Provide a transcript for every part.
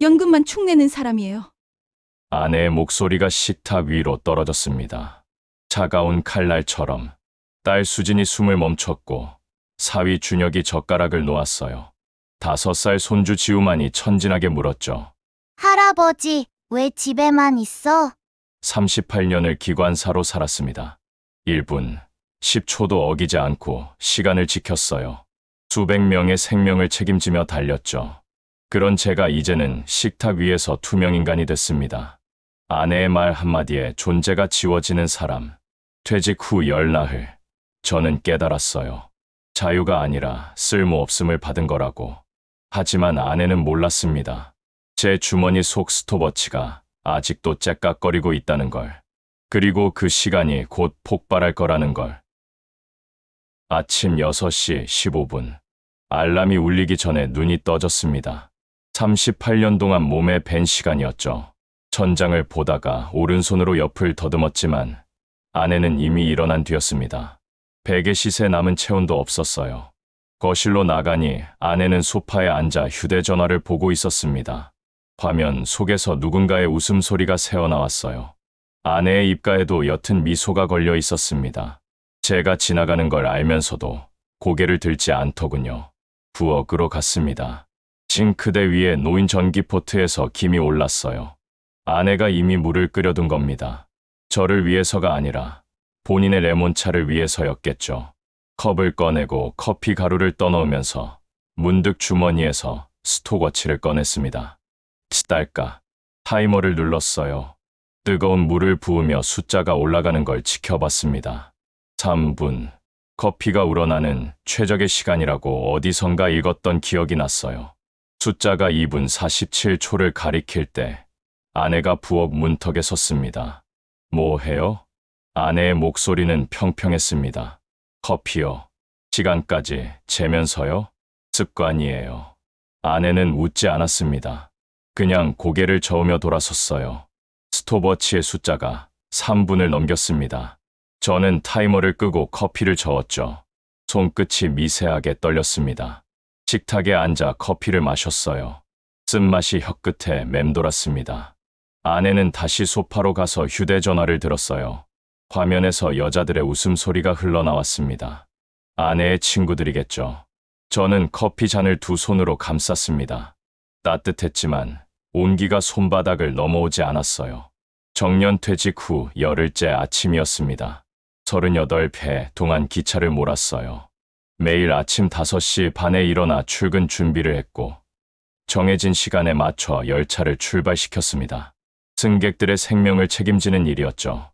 연금만 축내는 사람이에요. 아내의 목소리가 식탁 위로 떨어졌습니다. 차가운 칼날처럼. 딸 수진이 숨을 멈췄고 사위 준혁이 젓가락을 놓았어요. 5살 손주 지우만이 천진하게 물었죠. 할아버지, 왜 집에만 있어? 38년을 기관사로 살았습니다. 1분, 10초도 어기지 않고 시간을 지켰어요. 수백 명의 생명을 책임지며 달렸죠. 그런 제가 이제는 식탁 위에서 투명인간이 됐습니다. 아내의 말 한마디에 존재가 지워지는 사람. 퇴직 후 열나흘, 저는 깨달았어요. 자유가 아니라 쓸모없음을 받은 거라고. 하지만 아내는 몰랐습니다. 제 주머니 속 스톱워치가 아직도 째깍거리고 있다는 걸. 그리고 그 시간이 곧 폭발할 거라는 걸. 아침 6시 15분. 알람이 울리기 전에 눈이 떠졌습니다. 38년 동안 몸에 밴 시간이었죠. 천장을 보다가 오른손으로 옆을 더듬었지만 아내는 이미 일어난 뒤였습니다. 베개 시세 남은 체온도 없었어요. 거실로 나가니 아내는 소파에 앉아 휴대전화를 보고 있었습니다. 화면 속에서 누군가의 웃음소리가 새어나왔어요. 아내의 입가에도 옅은 미소가 걸려 있었습니다. 제가 지나가는 걸 알면서도 고개를 들지 않더군요. 부엌으로 갔습니다. 싱크대 위에 놓인 전기포트에서 김이 올랐어요. 아내가 이미 물을 끓여둔 겁니다. 저를 위해서가 아니라 본인의 레몬차를 위해서였겠죠. 컵을 꺼내고 커피 가루를 떠넣으면서 문득 주머니에서 스톱워치를 꺼냈습니다. 딸까. 타이머를 눌렀어요. 뜨거운 물을 부으며 숫자가 올라가는 걸 지켜봤습니다. 3분. 커피가 우러나는 최적의 시간이라고 어디선가 읽었던 기억이 났어요. 숫자가 2분 47초를 가리킬 때 아내가 부엌 문턱에 섰습니다. 뭐 해요? 아내의 목소리는 평평했습니다. 커피요. 시간까지 재면서요? 습관이에요. 아내는 웃지 않았습니다. 그냥 고개를 저으며 돌아섰어요. 스톱워치의 숫자가 3분을 넘겼습니다. 저는 타이머를 끄고 커피를 저었죠. 손끝이 미세하게 떨렸습니다. 식탁에 앉아 커피를 마셨어요. 쓴맛이 혀끝에 맴돌았습니다. 아내는 다시 소파로 가서 휴대전화를 들었어요. 화면에서 여자들의 웃음소리가 흘러나왔습니다. 아내의 친구들이겠죠. 저는 커피 잔을 두 손으로 감쌌습니다. 따뜻했지만 온기가 손바닥을 넘어오지 않았어요. 정년 퇴직 후 열흘째 아침이었습니다. 38회 동안 기차를 몰았어요. 매일 아침 5시 반에 일어나 출근 준비를 했고 정해진 시간에 맞춰 열차를 출발시켰습니다. 승객들의 생명을 책임지는 일이었죠.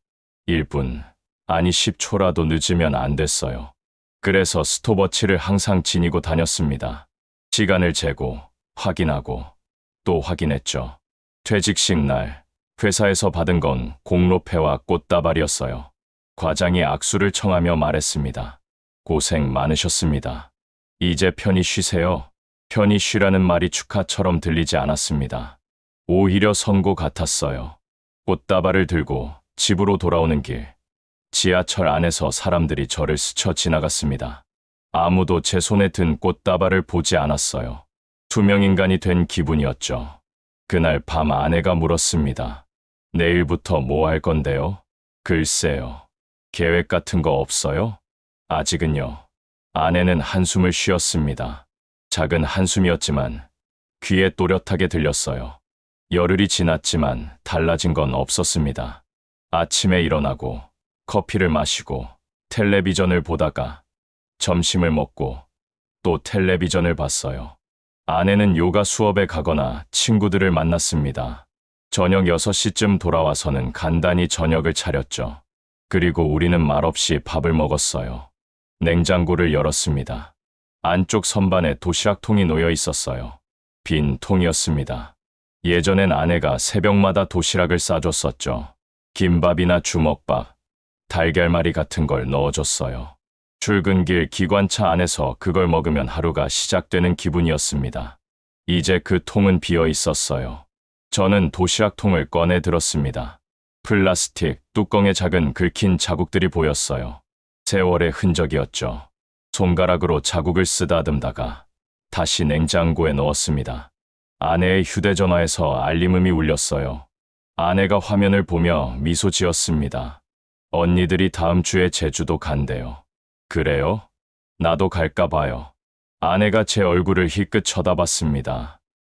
1분, 아니 10초라도 늦으면 안 됐어요. 그래서 스톱워치를 항상 지니고 다녔습니다. 시간을 재고 확인하고 또 확인했죠. 퇴직식 날 회사에서 받은 건 공로패와 꽃다발이었어요. 과장이 악수를 청하며 말했습니다. 고생 많으셨습니다. 이제 편히 쉬세요. 편히 쉬라는 말이 축하처럼 들리지 않았습니다. 오히려 선고 같았어요. 꽃다발을 들고 집으로 돌아오는 길, 지하철 안에서 사람들이 저를 스쳐 지나갔습니다. 아무도 제 손에 든 꽃다발을 보지 않았어요. 투명인간이 된 기분이었죠. 그날 밤 아내가 물었습니다. 내일부터 뭐 할 건데요? 글쎄요. 계획 같은 거 없어요? 아직은요. 아내는 한숨을 쉬었습니다. 작은 한숨이었지만 귀에 또렷하게 들렸어요. 열흘이 지났지만 달라진 건 없었습니다. 아침에 일어나고 커피를 마시고 텔레비전을 보다가 점심을 먹고 또 텔레비전을 봤어요. 아내는 요가 수업에 가거나 친구들을 만났습니다. 저녁 6시쯤 돌아와서는 간단히 저녁을 차렸죠. 그리고 우리는 말없이 밥을 먹었어요. 냉장고를 열었습니다. 안쪽 선반에 도시락통이 놓여 있었어요. 빈 통이었습니다. 예전엔 아내가 새벽마다 도시락을 싸줬었죠. 김밥이나 주먹밥, 달걀말이 같은 걸 넣어줬어요. 출근길 기관차 안에서 그걸 먹으면 하루가 시작되는 기분이었습니다. 이제 그 통은 비어 있었어요. 저는 도시락통을 꺼내 들었습니다. 플라스틱 뚜껑에 작은 긁힌 자국들이 보였어요. 세월의 흔적이었죠. 손가락으로 자국을 쓰다듬다가 다시 냉장고에 넣었습니다. 아내의 휴대전화에서 알림음이 울렸어요. 아내가 화면을 보며 미소 지었습니다. 언니들이 다음 주에 제주도 간대요. 그래요? 나도 갈까 봐요. 아내가 제 얼굴을 희끗 쳐다봤습니다.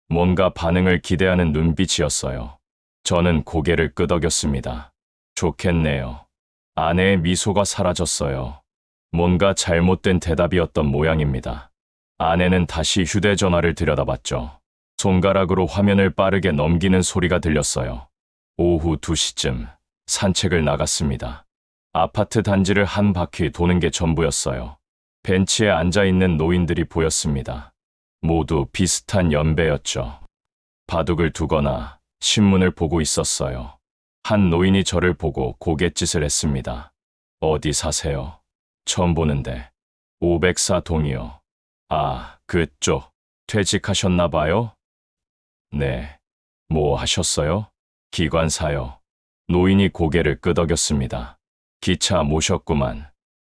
뭔가 반응을 기대하는 눈빛이었어요. 저는 고개를 끄덕였습니다. 좋겠네요. 아내의 미소가 사라졌어요. 뭔가 잘못된 대답이었던 모양입니다. 아내는 다시 휴대전화를 들여다봤죠. 손가락으로 화면을 빠르게 넘기는 소리가 들렸어요. 오후 2시쯤 산책을 나갔습니다. 아파트 단지를 한 바퀴 도는 게 전부였어요. 벤치에 앉아있는 노인들이 보였습니다. 모두 비슷한 연배였죠. 바둑을 두거나 신문을 보고 있었어요. 한 노인이 저를 보고 고갯짓을 했습니다. 어디 사세요? 처음 보는데. 504동이요. 아, 그쪽. 퇴직하셨나 봐요? 네. 뭐 하셨어요? 기관사요. 노인이 고개를 끄덕였습니다. 기차 모셨구만.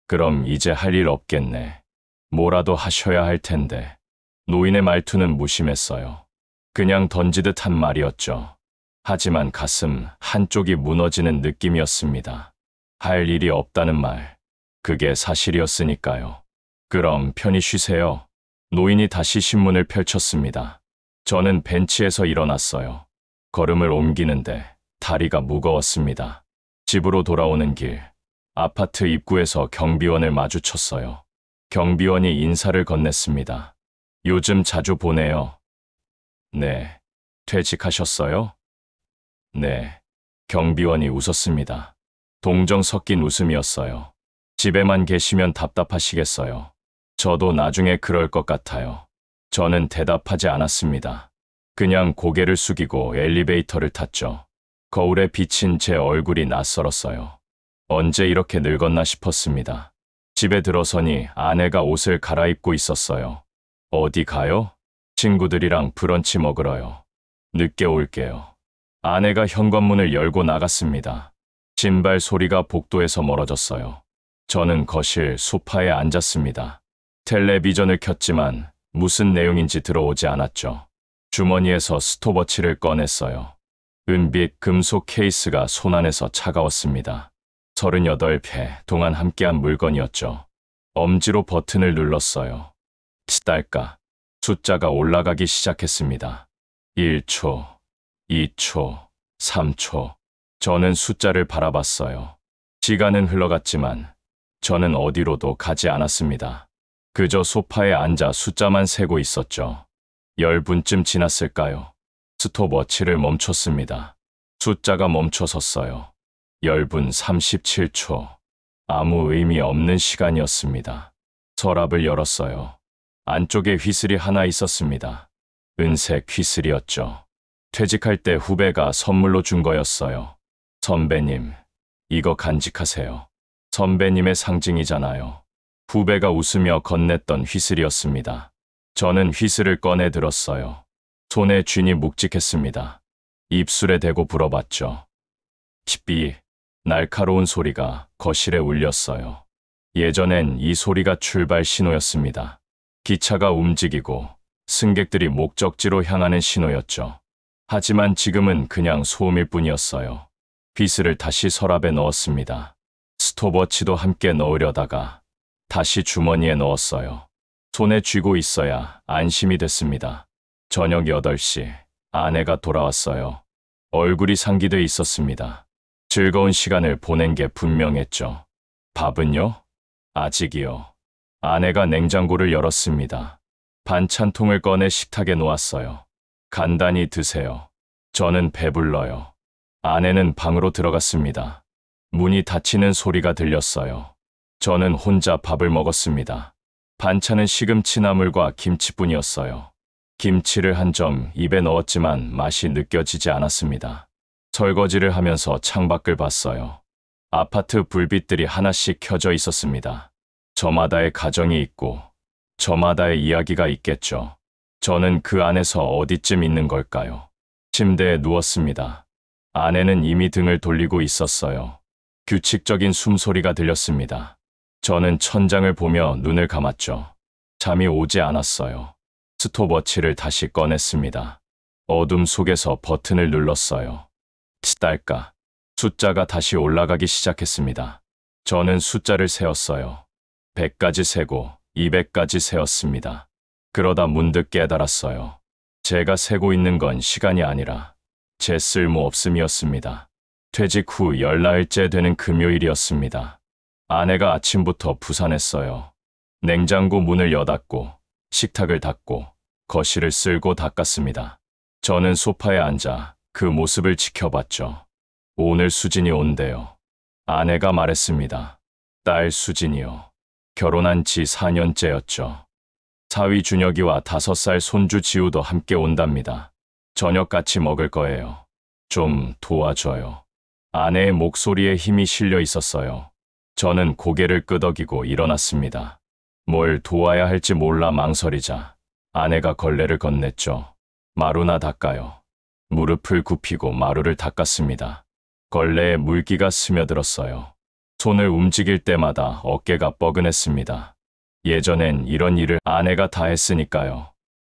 그럼 이제 할 일 없겠네. 뭐라도 하셔야 할 텐데. 노인의 말투는 무심했어요. 그냥 던지듯 한 말이었죠. 하지만 가슴 한쪽이 무너지는 느낌이었습니다. 할 일이 없다는 말. 그게 사실이었으니까요. 그럼 편히 쉬세요. 노인이 다시 신문을 펼쳤습니다. 저는 벤치에서 일어났어요. 걸음을 옮기는데 다리가 무거웠습니다. 집으로 돌아오는 길, 아파트 입구에서 경비원을 마주쳤어요. 경비원이 인사를 건넸습니다. 요즘 자주 보네요. 네. 퇴직하셨어요? 네. 경비원이 웃었습니다. 동정 섞인 웃음이었어요. 집에만 계시면 답답하시겠어요. 저도 나중에 그럴 것 같아요. 저는 대답하지 않았습니다. 그냥 고개를 숙이고 엘리베이터를 탔죠. 거울에 비친 제 얼굴이 낯설었어요. 언제 이렇게 늙었나 싶었습니다. 집에 들어서니 아내가 옷을 갈아입고 있었어요. 어디 가요? 친구들이랑 브런치 먹으러요. 늦게 올게요. 아내가 현관문을 열고 나갔습니다. 신발 소리가 복도에서 멀어졌어요. 저는 거실 소파에 앉았습니다. 텔레비전을 켰지만 무슨 내용인지 들어오지 않았죠. 주머니에서 스톱워치를 꺼냈어요. 은빛 금속 케이스가 손안에서 차가웠습니다. 38회 동안 함께한 물건이었죠. 엄지로 버튼을 눌렀어요. 치달까. 숫자가 올라가기 시작했습니다. 1초, 2초, 3초. 저는 숫자를 바라봤어요. 시간은 흘러갔지만 저는 어디로도 가지 않았습니다. 그저 소파에 앉아 숫자만 세고 있었죠. 10분쯤 지났을까요? 스톱워치를 멈췄습니다. 숫자가 멈춰섰어요. 10분 37초. 아무 의미 없는 시간이었습니다. 서랍을 열었어요. 안쪽에 휘슬이 하나 있었습니다. 은색 휘슬이었죠. 퇴직할 때 후배가 선물로 준 거였어요. 선배님, 이거 간직하세요. 선배님의 상징이잖아요. 후배가 웃으며 건넸던 휘슬이었습니다. 저는 휘슬을 꺼내 들었어요. 손에 쥔이 묵직했습니다. 입술에 대고 불어봤죠. 삐, 날카로운 소리가 거실에 울렸어요. 예전엔 이 소리가 출발 신호였습니다. 기차가 움직이고 승객들이 목적지로 향하는 신호였죠. 하지만 지금은 그냥 소음일 뿐이었어요. 휘슬을 다시 서랍에 넣었습니다. 스톱워치도 함께 넣으려다가 다시 주머니에 넣었어요. 손에 쥐고 있어야 안심이 됐습니다. 저녁 8시, 아내가 돌아왔어요. 얼굴이 상기돼 있었습니다. 즐거운 시간을 보낸 게 분명했죠. 밥은요? 아직이요. 아내가 냉장고를 열었습니다. 반찬통을 꺼내 식탁에 놓았어요. 간단히 드세요. 저는 배불러요. 아내는 방으로 들어갔습니다. 문이 닫히는 소리가 들렸어요. 저는 혼자 밥을 먹었습니다. 반찬은 시금치 나물과 김치뿐이었어요. 김치를 한 점 입에 넣었지만 맛이 느껴지지 않았습니다. 설거지를 하면서 창밖을 봤어요. 아파트 불빛들이 하나씩 켜져 있었습니다. 저마다의 가정이 있고 저마다의 이야기가 있겠죠. 저는 그 안에서 어디쯤 있는 걸까요? 침대에 누웠습니다. 아내는 이미 등을 돌리고 있었어요. 규칙적인 숨소리가 들렸습니다. 저는 천장을 보며 눈을 감았죠. 잠이 오지 않았어요. 스톱워치를 다시 꺼냈습니다. 어둠 속에서 버튼을 눌렀어요. 치달까. 숫자가 다시 올라가기 시작했습니다. 저는 숫자를 세었어요. 100까지 세고 200까지 세었습니다. 그러다 문득 깨달았어요. 제가 세고 있는 건 시간이 아니라 제 쓸모없음이었습니다. 퇴직 후 열나흘째 되는 금요일이었습니다. 아내가 아침부터 부산했어요. 냉장고 문을 여닫고 식탁을 닦고 거실을 쓸고 닦았습니다. 저는 소파에 앉아 그 모습을 지켜봤죠. 오늘 수진이 온대요. 아내가 말했습니다. 딸 수진이요. 결혼한 지 4년째였죠. 사위 준혁이와 5살 손주 지우도 함께 온답니다. 저녁 같이 먹을 거예요. 좀 도와줘요. 아내의 목소리에 힘이 실려 있었어요. 저는 고개를 끄덕이고 일어났습니다. 뭘 도와야 할지 몰라 망설이자 아내가 걸레를 건넸죠. 마루나 닦아요. 무릎을 굽히고 마루를 닦았습니다. 걸레에 물기가 스며들었어요. 손을 움직일 때마다 어깨가 뻐근했습니다. 예전엔 이런 일을 아내가 다 했으니까요.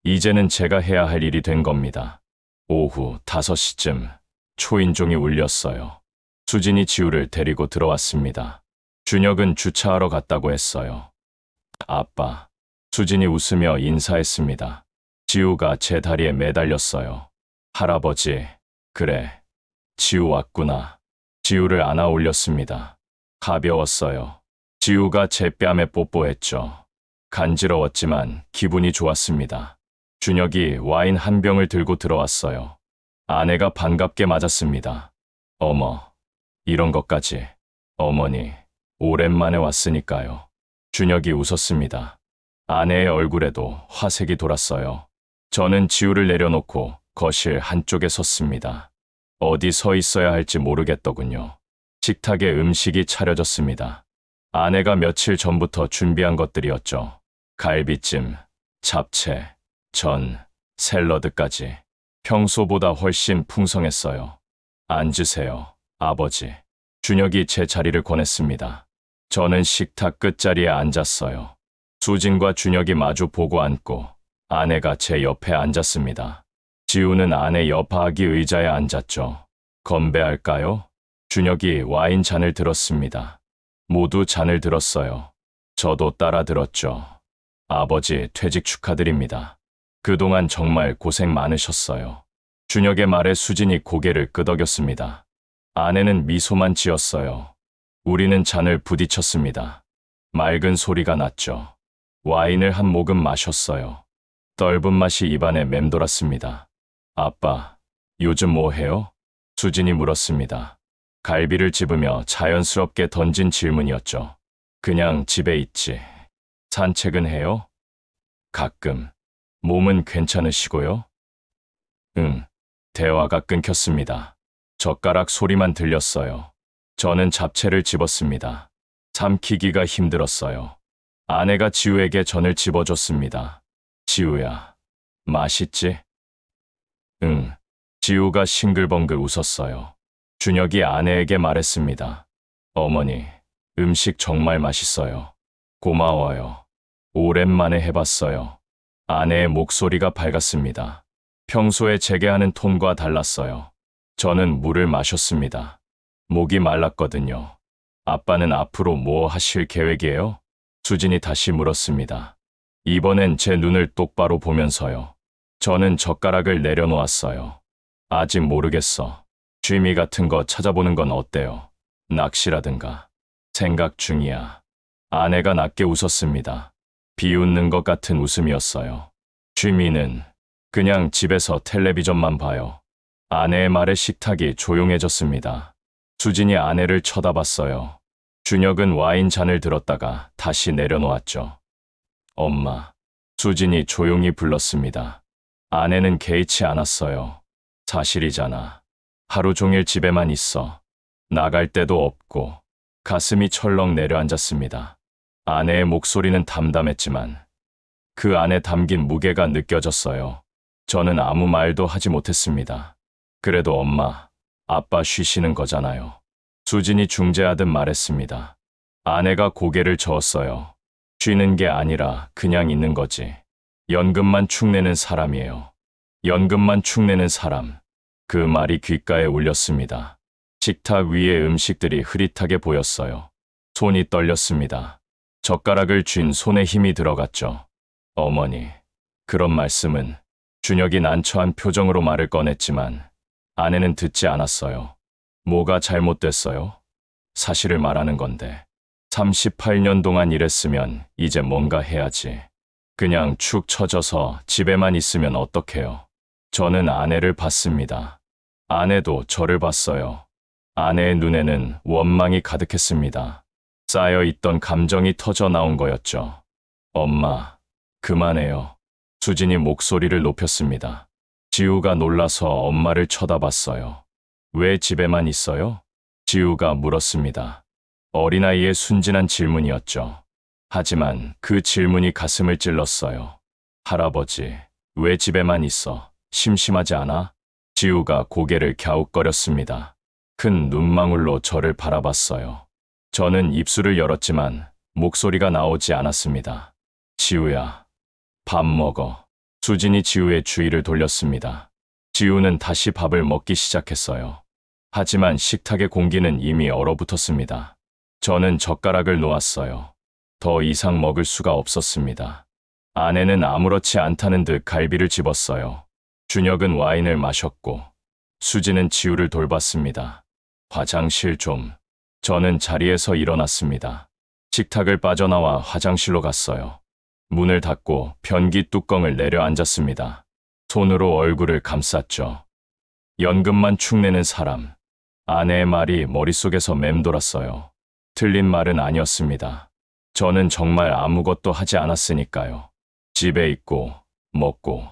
이제는 제가 해야 할 일이 된 겁니다. 오후 5시쯤 초인종이 울렸어요. 수진이 지우를 데리고 들어왔습니다. 준혁은 주차하러 갔다고 했어요. 아빠. 수진이 웃으며 인사했습니다. 지우가 제 다리에 매달렸어요. 할아버지. 그래. 지우 왔구나. 지우를 안아 올렸습니다. 가벼웠어요. 지우가 제 뺨에 뽀뽀했죠. 간지러웠지만 기분이 좋았습니다. 준혁이 와인 한 병을 들고 들어왔어요. 아내가 반갑게 맞았습니다. 어머, 이런 것까지. 어머니, 오랜만에 왔으니까요. 준혁이 웃었습니다. 아내의 얼굴에도 화색이 돌았어요. 저는 지우를 내려놓고 거실 한쪽에 섰습니다. 어디 서 있어야 할지 모르겠더군요. 식탁에 음식이 차려졌습니다. 아내가 며칠 전부터 준비한 것들이었죠. 갈비찜, 잡채, 전, 샐러드까지. 평소보다 훨씬 풍성했어요. 앉으세요, 아버지. 준혁이 제 자리를 권했습니다. 저는 식탁 끝자리에 앉았어요. 수진과 준혁이 마주 보고 앉고 아내가 제 옆에 앉았습니다. 지우는 아내 옆 아기 의자에 앉았죠. 건배할까요? 준혁이 와인 잔을 들었습니다. 모두 잔을 들었어요. 저도 따라 들었죠. 아버지 퇴직 축하드립니다. 그동안 정말 고생 많으셨어요. 준혁의 말에 수진이 고개를 끄덕였습니다. 아내는 미소만 지었어요. 우리는 잔을 부딪혔습니다. 맑은 소리가 났죠. 와인을 한 모금 마셨어요. 떫은 맛이 입안에 맴돌았습니다. 아빠, 요즘 뭐 해요? 수진이 물었습니다. 갈비를 집으며 자연스럽게 던진 질문이었죠. 그냥 집에 있지. 산책은 해요? 가끔. 몸은 괜찮으시고요? 응. 대화가 끊겼습니다. 젓가락 소리만 들렸어요. 저는 잡채를 집었습니다. 삼키기가 힘들었어요. 아내가 지우에게 전을 집어줬습니다. 지우야, 맛있지? 응. 지우가 싱글벙글 웃었어요. 준혁이 아내에게 말했습니다. 어머니, 음식 정말 맛있어요. 고마워요. 오랜만에 해봤어요. 아내의 목소리가 밝았습니다. 평소에 제게 하는 톤과 달랐어요. 저는 물을 마셨습니다. 목이 말랐거든요. 아빠는 앞으로 뭐 하실 계획이에요? 수진이 다시 물었습니다. 이번엔 제 눈을 똑바로 보면서요. 저는 젓가락을 내려놓았어요. 아직 모르겠어. 취미 같은 거 찾아보는 건 어때요? 낚시라든가. 생각 중이야. 아내가 낮게 웃었습니다. 비웃는 것 같은 웃음이었어요. 취미는 그냥 집에서 텔레비전만 봐요. 아내의 말에 식탁이 조용해졌습니다. 수진이 아내를 쳐다봤어요. 준혁은 와인 잔을 들었다가 다시 내려놓았죠. 엄마. 수진이 조용히 불렀습니다. 아내는 개의치 않았어요. 사실이잖아. 하루 종일 집에만 있어. 나갈 데도 없고. 가슴이 철렁 내려앉았습니다. 아내의 목소리는 담담했지만 그 안에 담긴 무게가 느껴졌어요. 저는 아무 말도 하지 못했습니다. 그래도 엄마, 아빠 쉬시는 거잖아요. 수진이 중재하듯 말했습니다. 아내가 고개를 저었어요. 쉬는 게 아니라 그냥 있는 거지. 연금만 축내는 사람이에요. 연금만 축내는 사람. 그 말이 귓가에 울렸습니다. 식탁 위에 음식들이 흐릿하게 보였어요. 손이 떨렸습니다. 젓가락을 쥔 손에 힘이 들어갔죠. 어머니, 그런 말씀은. 준혁이 난처한 표정으로 말을 꺼냈지만 아내는 듣지 않았어요. 뭐가 잘못됐어요? 사실을 말하는 건데. 38년 동안 일했으면 이제 뭔가 해야지. 그냥 축 처져서 집에만 있으면 어떡해요. 저는 아내를 봤습니다. 아내도 저를 봤어요. 아내의 눈에는 원망이 가득했습니다. 쌓여있던 감정이 터져 나온 거였죠. 엄마, 그만해요. 수진이 목소리를 높였습니다. 지우가 놀라서 엄마를 쳐다봤어요. 왜 집에만 있어요? 지우가 물었습니다. 어린아이의 순진한 질문이었죠. 하지만 그 질문이 가슴을 찔렀어요. 할아버지, 왜 집에만 있어? 심심하지 않아? 지우가 고개를 갸웃거렸습니다. 큰 눈망울로 저를 바라봤어요. 저는 입술을 열었지만 목소리가 나오지 않았습니다. 지우야, 밥 먹어. 수진이 지우의 주의를 돌렸습니다. 지우는 다시 밥을 먹기 시작했어요. 하지만 식탁의 공기는 이미 얼어붙었습니다. 저는 젓가락을 놓았어요. 더 이상 먹을 수가 없었습니다. 아내는 아무렇지 않다는 듯 갈비를 집었어요. 준혁은 와인을 마셨고 수지는 지우를 돌봤습니다. 화장실 좀. 저는 자리에서 일어났습니다. 식탁을 빠져나와 화장실로 갔어요. 문을 닫고 변기 뚜껑을 내려앉았습니다. 손으로 얼굴을 감쌌죠. 연금만 축내는 사람. 아내의 말이 머릿속에서 맴돌았어요. 틀린 말은 아니었습니다. 저는 정말 아무것도 하지 않았으니까요. 집에 있고, 먹고,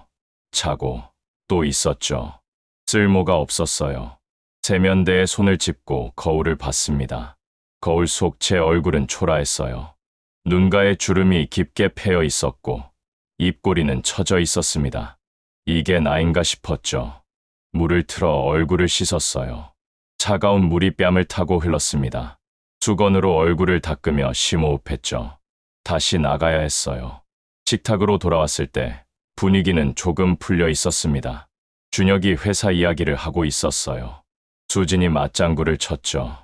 자고, 또 있었죠. 쓸모가 없었어요. 세면대에 손을 짚고 거울을 봤습니다. 거울 속 제 얼굴은 초라했어요. 눈가에 주름이 깊게 패여 있었고, 입꼬리는 처져 있었습니다. 이게 나인가 싶었죠. 물을 틀어 얼굴을 씻었어요. 차가운 물이 뺨을 타고 흘렀습니다. 수건으로 얼굴을 닦으며 심호흡했죠. 다시 나가야 했어요. 식탁으로 돌아왔을 때 분위기는 조금 풀려 있었습니다. 준혁이 회사 이야기를 하고 있었어요. 수진이 맞장구를 쳤죠.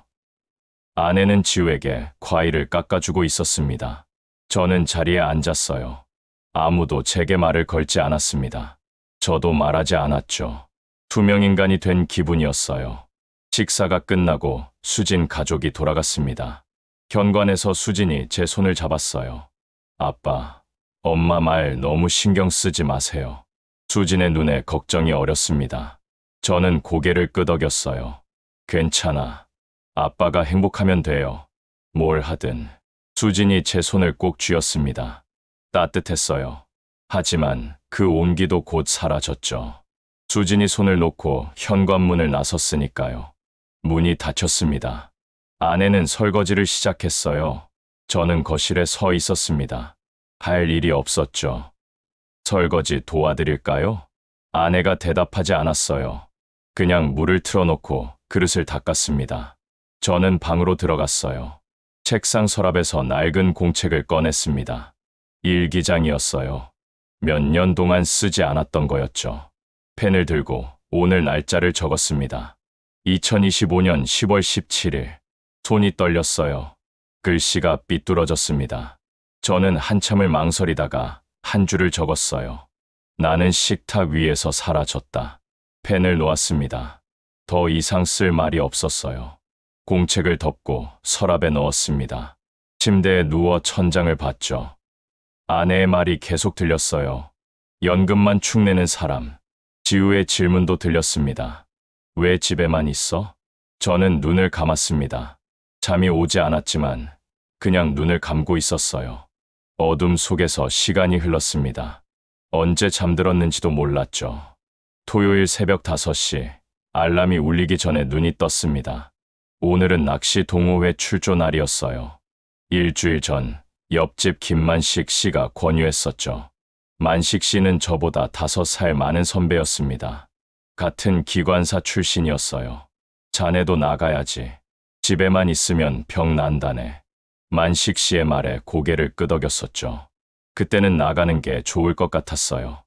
아내는 지우에게 과일을 깎아주고 있었습니다. 저는 자리에 앉았어요. 아무도 제게 말을 걸지 않았습니다. 저도 말하지 않았죠. 투명인간이 된 기분이었어요. 식사가 끝나고 수진 가족이 돌아갔습니다. 현관에서 수진이 제 손을 잡았어요. 아빠, 엄마 말 너무 신경 쓰지 마세요. 수진의 눈에 걱정이 어렸습니다. 저는 고개를 끄덕였어요. 괜찮아. 아빠가 행복하면 돼요. 뭘 하든. 수진이 제 손을 꼭 쥐었습니다. 따뜻했어요. 하지만 그 온기도 곧 사라졌죠. 수진이 손을 놓고 현관문을 나섰으니까요. 문이 닫혔습니다. 아내는 설거지를 시작했어요. 저는 거실에 서 있었습니다. 할 일이 없었죠. 설거지 도와드릴까요? 아내가 대답하지 않았어요. 그냥 물을 틀어놓고 그릇을 닦았습니다. 저는 방으로 들어갔어요. 책상 서랍에서 낡은 공책을 꺼냈습니다. 일기장이었어요. 몇 년 동안 쓰지 않았던 거였죠. 펜을 들고 오늘 날짜를 적었습니다. 2025년 10월 17일. 손이 떨렸어요. 글씨가 삐뚤어졌습니다. 저는 한참을 망설이다가 한 줄을 적었어요. 나는 식탁 위에서 사라졌다. 펜을 놓았습니다. 더 이상 쓸 말이 없었어요. 공책을 덮고 서랍에 넣었습니다. 침대에 누워 천장을 봤죠. 아내의 말이 계속 들렸어요. 연금만 축내는 사람. 지우의 질문도 들렸습니다. 왜 집에만 있어? 저는 눈을 감았습니다. 잠이 오지 않았지만 그냥 눈을 감고 있었어요. 어둠 속에서 시간이 흘렀습니다. 언제 잠들었는지도 몰랐죠. 토요일 새벽 5시, 알람이 울리기 전에 눈이 떴습니다. 오늘은 낚시 동호회 출조 날이었어요. 일주일 전 옆집 김만식 씨가 권유했었죠. 만식 씨는 저보다 5살 많은 선배였습니다. 같은 기관사 출신이었어요. 자네도 나가야지. 집에만 있으면 병 난다네. 만식 씨의 말에 고개를 끄덕였었죠. 그때는 나가는 게 좋을 것 같았어요.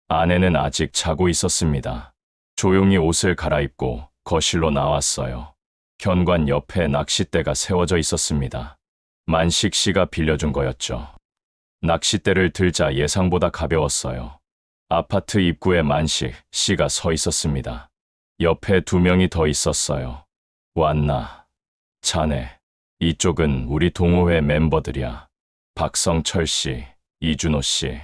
아내는 아직 자고 있었습니다. 조용히 옷을 갈아입고 거실로 나왔어요. 현관 옆에 낚싯대가 세워져 있었습니다. 만식 씨가 빌려준 거였죠. 낚싯대를 들자 예상보다 가벼웠어요. 아파트 입구에 만식 씨가 서 있었습니다. 옆에 2명이 더 있었어요. 왔나? 자네. 이쪽은 우리 동호회 멤버들이야. 박성철 씨, 이준호 씨.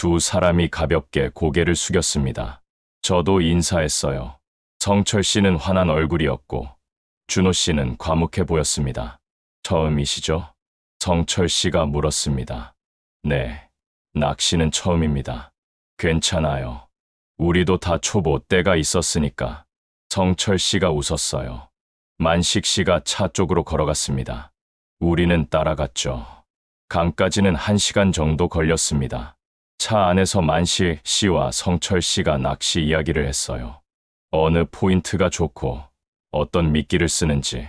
2 사람이 가볍게 고개를 숙였습니다. 저도 인사했어요. 성철 씨는 환한 얼굴이었고 준호 씨는 과묵해 보였습니다. 처음이시죠? 성철 씨가 물었습니다. 네, 낚시는 처음입니다. 괜찮아요. 우리도 다 초보 때가 있었으니까. 성철 씨가 웃었어요. 만식 씨가 차 쪽으로 걸어갔습니다. 우리는 따라갔죠. 강까지는 1시간 정도 걸렸습니다. 차 안에서 만식 씨와 성철 씨가 낚시 이야기를 했어요. 어느 포인트가 좋고 어떤 미끼를 쓰는지.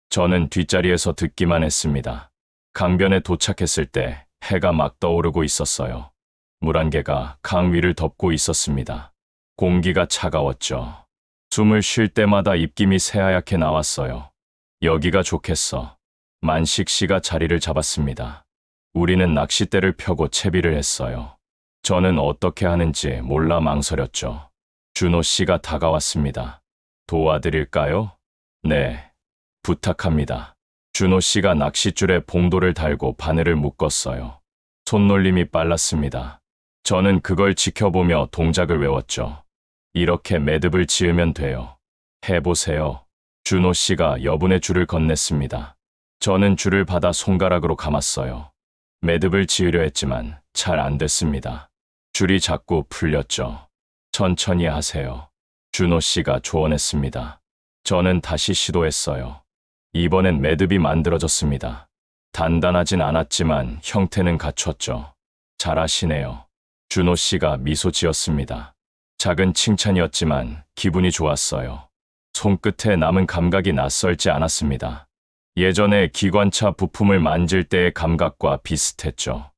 저는 뒷자리에서 듣기만 했습니다. 강변에 도착했을 때 해가 막 떠오르고 있었어요. 물안개가 강 위를 덮고 있었습니다. 공기가 차가웠죠. 숨을 쉴 때마다 입김이 새하얗게 나왔어요. 여기가 좋겠어. 만식 씨가 자리를 잡았습니다. 우리는 낚싯대를 펴고 채비를 했어요. 저는 어떻게 하는지 몰라 망설였죠. 준호 씨가 다가왔습니다. 도와드릴까요? 네, 부탁합니다. 준호 씨가 낚싯줄에 봉도를 달고 바늘을 묶었어요. 손놀림이 빨랐습니다. 저는 그걸 지켜보며 동작을 외웠죠. 이렇게 매듭을 지으면 돼요. 해보세요. 준호 씨가 여분의 줄을 건넸습니다. 저는 줄을 받아 손가락으로 감았어요. 매듭을 지으려 했지만 잘 안 됐습니다. 줄이 자꾸 풀렸죠. 천천히 하세요. 준호 씨가 조언했습니다. 저는 다시 시도했어요. 이번엔 매듭이 만들어졌습니다. 단단하진 않았지만 형태는 갖췄죠. 잘하시네요. 준호 씨가 미소 지었습니다. 작은 칭찬이었지만 기분이 좋았어요. 손끝에 남은 감각이 낯설지 않았습니다. 예전에 기관차 부품을 만질 때의 감각과 비슷했죠.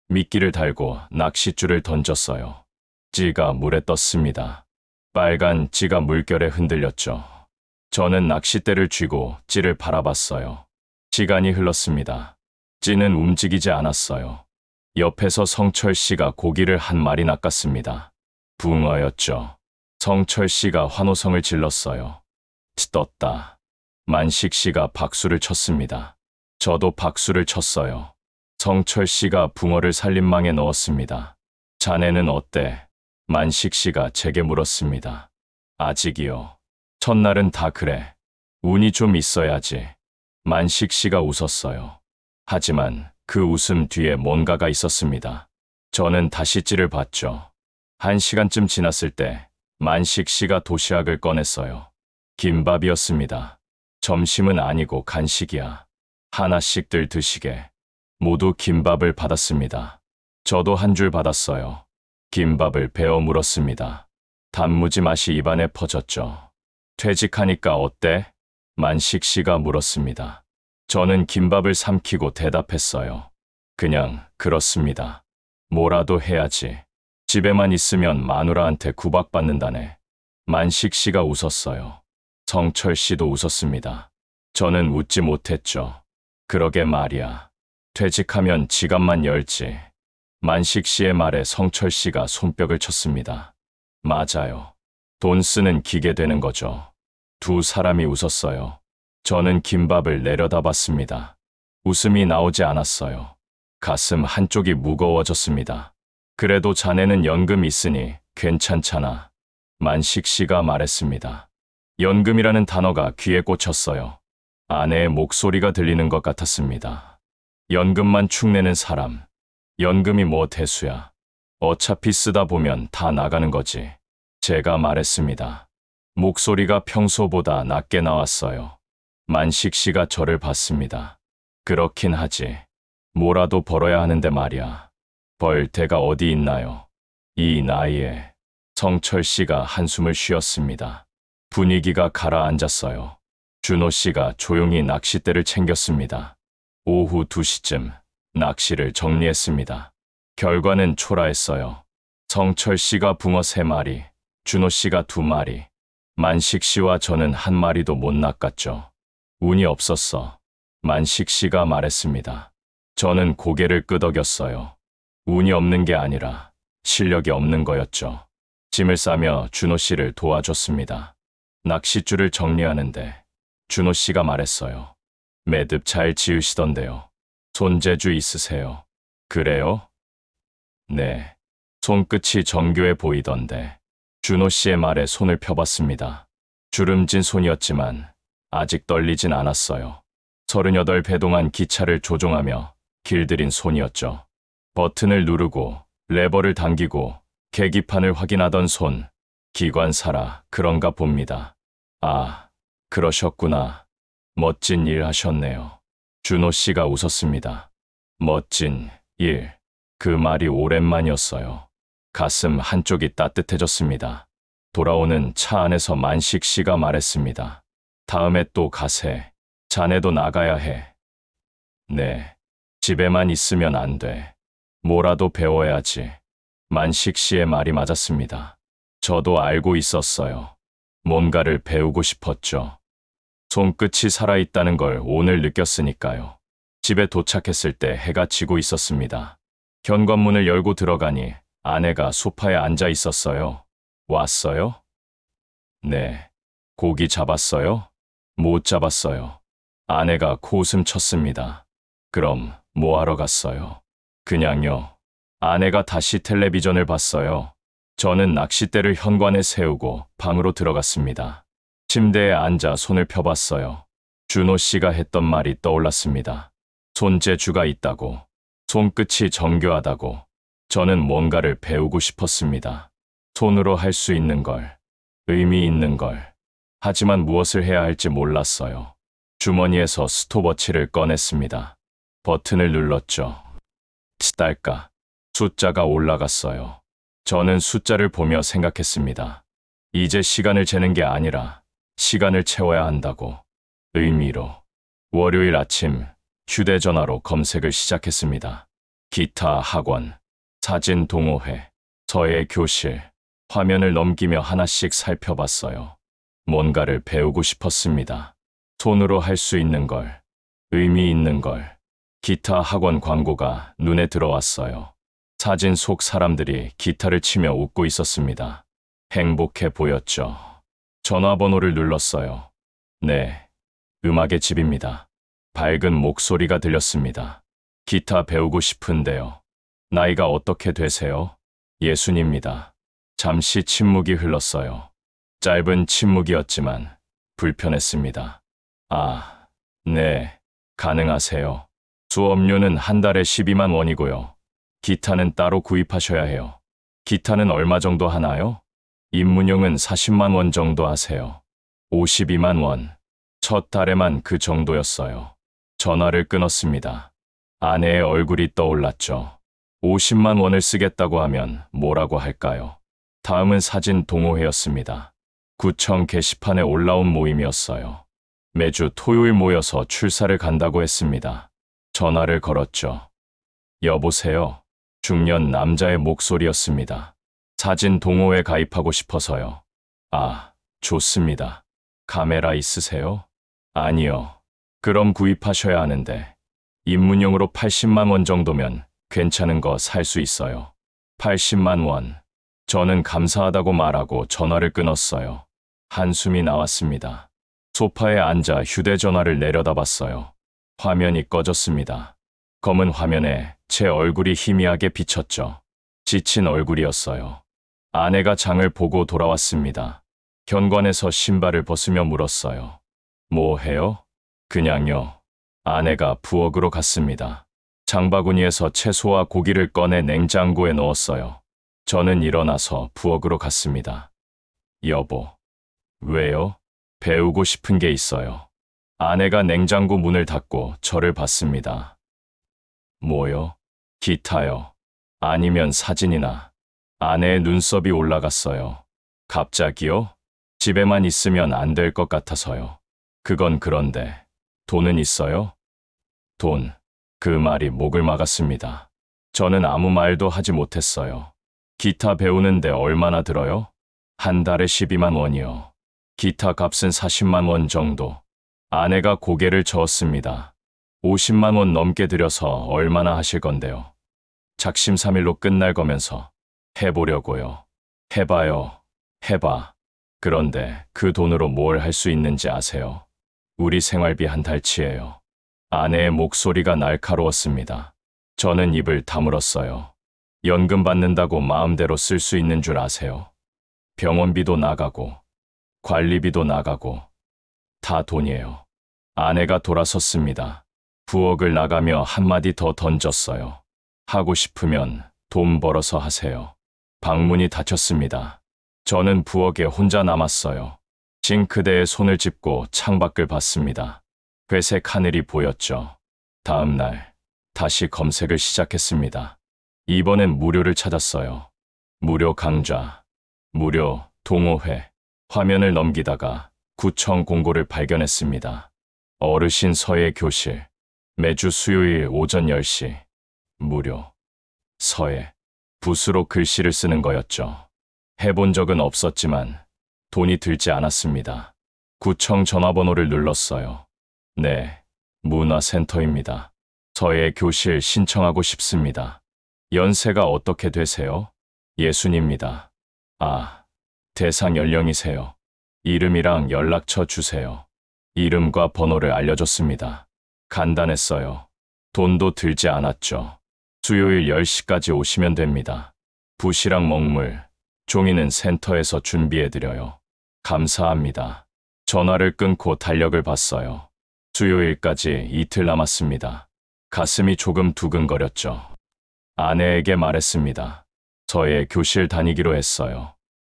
미끼를 달고 낚싯줄을 던졌어요. 찌가 물에 떴습니다. 빨간 찌가 물결에 흔들렸죠. 저는 낚싯대를 쥐고 찌를 바라봤어요. 시간이 흘렀습니다. 찌는 움직이지 않았어요. 옆에서 성철 씨가 고기를 한 마리 낚았습니다. 붕어였죠. 성철 씨가 환호성을 질렀어요. 찌 떴다. 만식 씨가 박수를 쳤습니다. 저도 박수를 쳤어요. 성철 씨가 붕어를 살림망에 넣었습니다. 자네는 어때? 만식 씨가 제게 물었습니다. 아직이요. 첫날은 다 그래. 운이 좀 있어야지. 만식 씨가 웃었어요. 하지만 그 웃음 뒤에 뭔가가 있었습니다. 저는 다시 찌를 봤죠. 1시간쯤 지났을 때 만식 씨가 도시락을 꺼냈어요. 김밥이었습니다. 점심은 아니고 간식이야. 하나씩들 드시게. 모두 김밥을 받았습니다. 저도 한 줄 받았어요. 김밥을 베어 물었습니다. 단무지 맛이 입안에 퍼졌죠. 퇴직하니까 어때? 만식 씨가 물었습니다. 저는 김밥을 삼키고 대답했어요. 그냥 그렇습니다. 뭐라도 해야지. 집에만 있으면 마누라한테 구박받는다네. 만식 씨가 웃었어요. 성철 씨도 웃었습니다. 저는 웃지 못했죠. 그러게 말이야. 퇴직하면 지갑만 열지. 만식 씨의 말에 성철 씨가 손뼉을 쳤습니다. 맞아요. 돈 쓰는 기계 되는 거죠. 2 사람이 웃었어요. 저는 김밥을 내려다봤습니다. 웃음이 나오지 않았어요. 가슴 한쪽이 무거워졌습니다. 그래도 자네는 연금 있으니 괜찮잖아. 만식 씨가 말했습니다. 연금이라는 단어가 귀에 꽂혔어요. 아내의 목소리가 들리는 것 같았습니다. 연금만 축내는 사람. 연금이 뭐 대수야. 어차피 쓰다 보면 다 나가는 거지. 제가 말했습니다. 목소리가 평소보다 낮게 나왔어요. 만식 씨가 저를 봤습니다. 그렇긴 하지. 뭐라도 벌어야 하는데 말이야. 벌 데가 어디 있나요? 이 나이에. 성철 씨가 한숨을 쉬었습니다. 분위기가 가라앉았어요. 준호 씨가 조용히 낚싯대를 챙겼습니다. 오후 2시쯤 낚시를 정리했습니다. 결과는 초라했어요. 성철 씨가 붕어 3마리, 준호 씨가 2마리, 만식 씨와 저는 1마리도 못 낚았죠. 운이 없었어. 만식 씨가 말했습니다. 저는 고개를 끄덕였어요. 운이 없는 게 아니라 실력이 없는 거였죠. 짐을 싸며 준호 씨를 도와줬습니다. 낚싯줄을 정리하는데 준호 씨가 말했어요. 매듭 잘 지으시던데요. 손재주 있으세요. 그래요? 네. 손끝이 정교해 보이던데. 준호 씨의 말에 손을 펴봤습니다. 주름진 손이었지만 아직 떨리진 않았어요. 38배 동안 기차를 조종하며 길들인 손이었죠. 버튼을 누르고 레버를 당기고 계기판을 확인하던 손. 기관사라 그런가 봅니다. 아, 그러셨구나. 멋진 일 하셨네요. 준호 씨가 웃었습니다. 멋진 일. 그 말이 오랜만이었어요. 가슴 한쪽이 따뜻해졌습니다. 돌아오는 차 안에서 만식 씨가 말했습니다. 다음에 또 가세. 자네도 나가야 해. 네. 집에만 있으면 안 돼. 뭐라도 배워야지. 만식 씨의 말이 맞았습니다. 저도 알고 있었어요. 뭔가를 배우고 싶었죠. 손끝이 살아있다는 걸 오늘 느꼈으니까요. 집에 도착했을 때 해가 지고 있었습니다. 현관문을 열고 들어가니 아내가 소파에 앉아 있었어요. 왔어요? 네. 고기 잡았어요? 못 잡았어요. 아내가 코웃음 쳤습니다. 그럼 뭐 하러 갔어요? 그냥요. 아내가 다시 텔레비전을 봤어요. 저는 낚싯대를 현관에 세우고 방으로 들어갔습니다. 침대에 앉아 손을 펴봤어요. 준호 씨가 했던 말이 떠올랐습니다. 손재주가 있다고, 손끝이 정교하다고. 저는 뭔가를 배우고 싶었습니다. 손으로 할 수 있는 걸, 의미 있는 걸. 하지만 무엇을 해야 할지 몰랐어요. 주머니에서 스톱워치를 꺼냈습니다. 버튼을 눌렀죠. 딸까. 숫자가 올라갔어요. 저는 숫자를 보며 생각했습니다. 이제 시간을 재는 게 아니라 시간을 채워야 한다고. 의미로. 월요일 아침 휴대전화로 검색을 시작했습니다. 기타 학원, 사진 동호회, 서예 교실. 화면을 넘기며 하나씩 살펴봤어요. 뭔가를 배우고 싶었습니다. 손으로 할 수 있는 걸, 의미 있는 걸. 기타 학원 광고가 눈에 들어왔어요. 사진 속 사람들이 기타를 치며 웃고 있었습니다. 행복해 보였죠. 전화번호를 눌렀어요. 네, 음악의 집입니다. 밝은 목소리가 들렸습니다. 기타 배우고 싶은데요. 나이가 어떻게 되세요? 60입니다. 잠시 침묵이 흘렀어요. 짧은 침묵이었지만 불편했습니다. 아, 네, 가능하세요. 수업료는 한 달에 12만 원이고요. 기타는 따로 구입하셔야 해요. 기타는 얼마 정도 하나요? 입문용은 40만 원 정도 하세요. 52만 원. 첫 달에만 그 정도였어요. 전화를 끊었습니다. 아내의 얼굴이 떠올랐죠. 50만 원을 쓰겠다고 하면 뭐라고 할까요? 다음은 사진 동호회였습니다. 구청 게시판에 올라온 모임이었어요. 매주 토요일 모여서 출사를 간다고 했습니다. 전화를 걸었죠. 여보세요. 중년 남자의 목소리였습니다. 사진 동호회 가입하고 싶어서요. 아, 좋습니다. 카메라 있으세요? 아니요. 그럼 구입하셔야 하는데 입문용으로 80만 원 정도면 괜찮은 거 살 수 있어요. 80만 원. 저는 감사하다고 말하고 전화를 끊었어요. 한숨이 나왔습니다. 소파에 앉아 휴대전화를 내려다봤어요. 화면이 꺼졌습니다. 검은 화면에 제 얼굴이 희미하게 비쳤죠. 지친 얼굴이었어요. 아내가 장을 보고 돌아왔습니다. 현관에서 신발을 벗으며 물었어요. 뭐 해요? 그냥요. 아내가 부엌으로 갔습니다. 장바구니에서 채소와 고기를 꺼내 냉장고에 넣었어요. 저는 일어나서 부엌으로 갔습니다. 여보. 왜요? 배우고 싶은 게 있어요. 아내가 냉장고 문을 닫고 저를 봤습니다. 뭐요? 기타요. 아니면 사진이나. 아내의 눈썹이 올라갔어요. 갑자기요? 집에만 있으면 안 될 것 같아서요. 그건 그런데 돈은 있어요? 돈. 그 말이 목을 막았습니다. 저는 아무 말도 하지 못했어요. 기타 배우는데 얼마나 들어요? 한 달에 12만 원이요. 기타 값은 40만 원 정도. 아내가 고개를 저었습니다. 50만 원 넘게 들여서 얼마나 하실 건데요? 작심삼일로 끝날 거면서 해보려고요. 해봐요. 해봐. 그런데 그 돈으로 뭘 할 수 있는지 아세요? 우리 생활비 한 달치예요. 아내의 목소리가 날카로웠습니다. 저는 입을 다물었어요. 연금 받는다고 마음대로 쓸 수 있는 줄 아세요? 병원비도 나가고 관리비도 나가고 다 돈이에요. 아내가 돌아섰습니다. 부엌을 나가며 한마디 더 던졌어요. 하고 싶으면 돈 벌어서 하세요. 방문이 닫혔습니다. 저는 부엌에 혼자 남았어요. 싱크대에 손을 짚고 창밖을 봤습니다. 회색 하늘이 보였죠. 다음 날 다시 검색을 시작했습니다. 이번엔 무료를 찾았어요. 무료 강좌, 무료 동호회. 화면을 넘기다가 구청 공고를 발견했습니다. 어르신 서예 교실. 매주 수요일 오전 10시. 무료. 서예. 붓으로 글씨를 쓰는 거였죠. 해본 적은 없었지만 돈이 들지 않았습니다. 구청 전화번호를 눌렀어요. 네, 문화센터입니다. 서예 교실 신청하고 싶습니다. 연세가 어떻게 되세요? 60입니다. 아, 대상 연령이세요. 이름이랑 연락처 주세요. 이름과 번호를 알려줬습니다. 간단했어요. 돈도 들지 않았죠. 수요일 10시까지 오시면 됩니다. 붓이랑 먹물, 종이는 센터에서 준비해드려요. 감사합니다. 전화를 끊고 달력을 봤어요. 수요일까지 이틀 남았습니다. 가슴이 조금 두근거렸죠. 아내에게 말했습니다. 저의 교실 다니기로 했어요.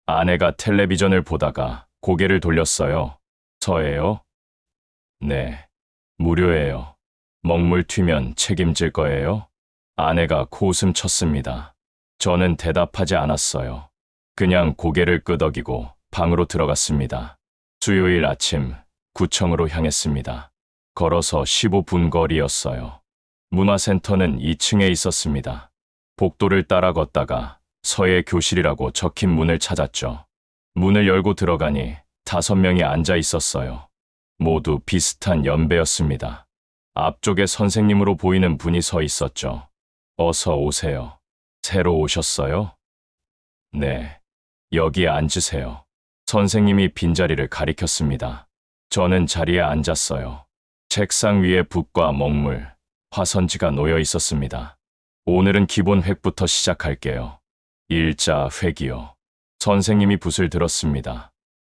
아내가 텔레비전을 보다가 고개를 돌렸어요. 저예요? 네, 무료예요. 먹물 튀면 책임질 거예요? 아내가 코웃음 쳤습니다. 저는 대답하지 않았어요. 그냥 고개를 끄덕이고 방으로 들어갔습니다. 수요일 아침 구청으로 향했습니다. 걸어서 15분 거리였어요. 문화센터는 2층에 있었습니다. 복도를 따라 걷다가 서예 교실이라고 적힌 문을 찾았죠. 문을 열고 들어가니 5명이 앉아 있었어요. 모두 비슷한 연배였습니다. 앞쪽에 선생님으로 보이는 분이 서 있었죠. 어서 오세요. 새로 오셨어요? 네. 여기에 앉으세요. 선생님이 빈자리를 가리켰습니다. 저는 자리에 앉았어요. 책상 위에 붓과 먹물, 화선지가 놓여 있었습니다. 오늘은 기본 획부터 시작할게요. 일자 획이요. 선생님이 붓을 들었습니다.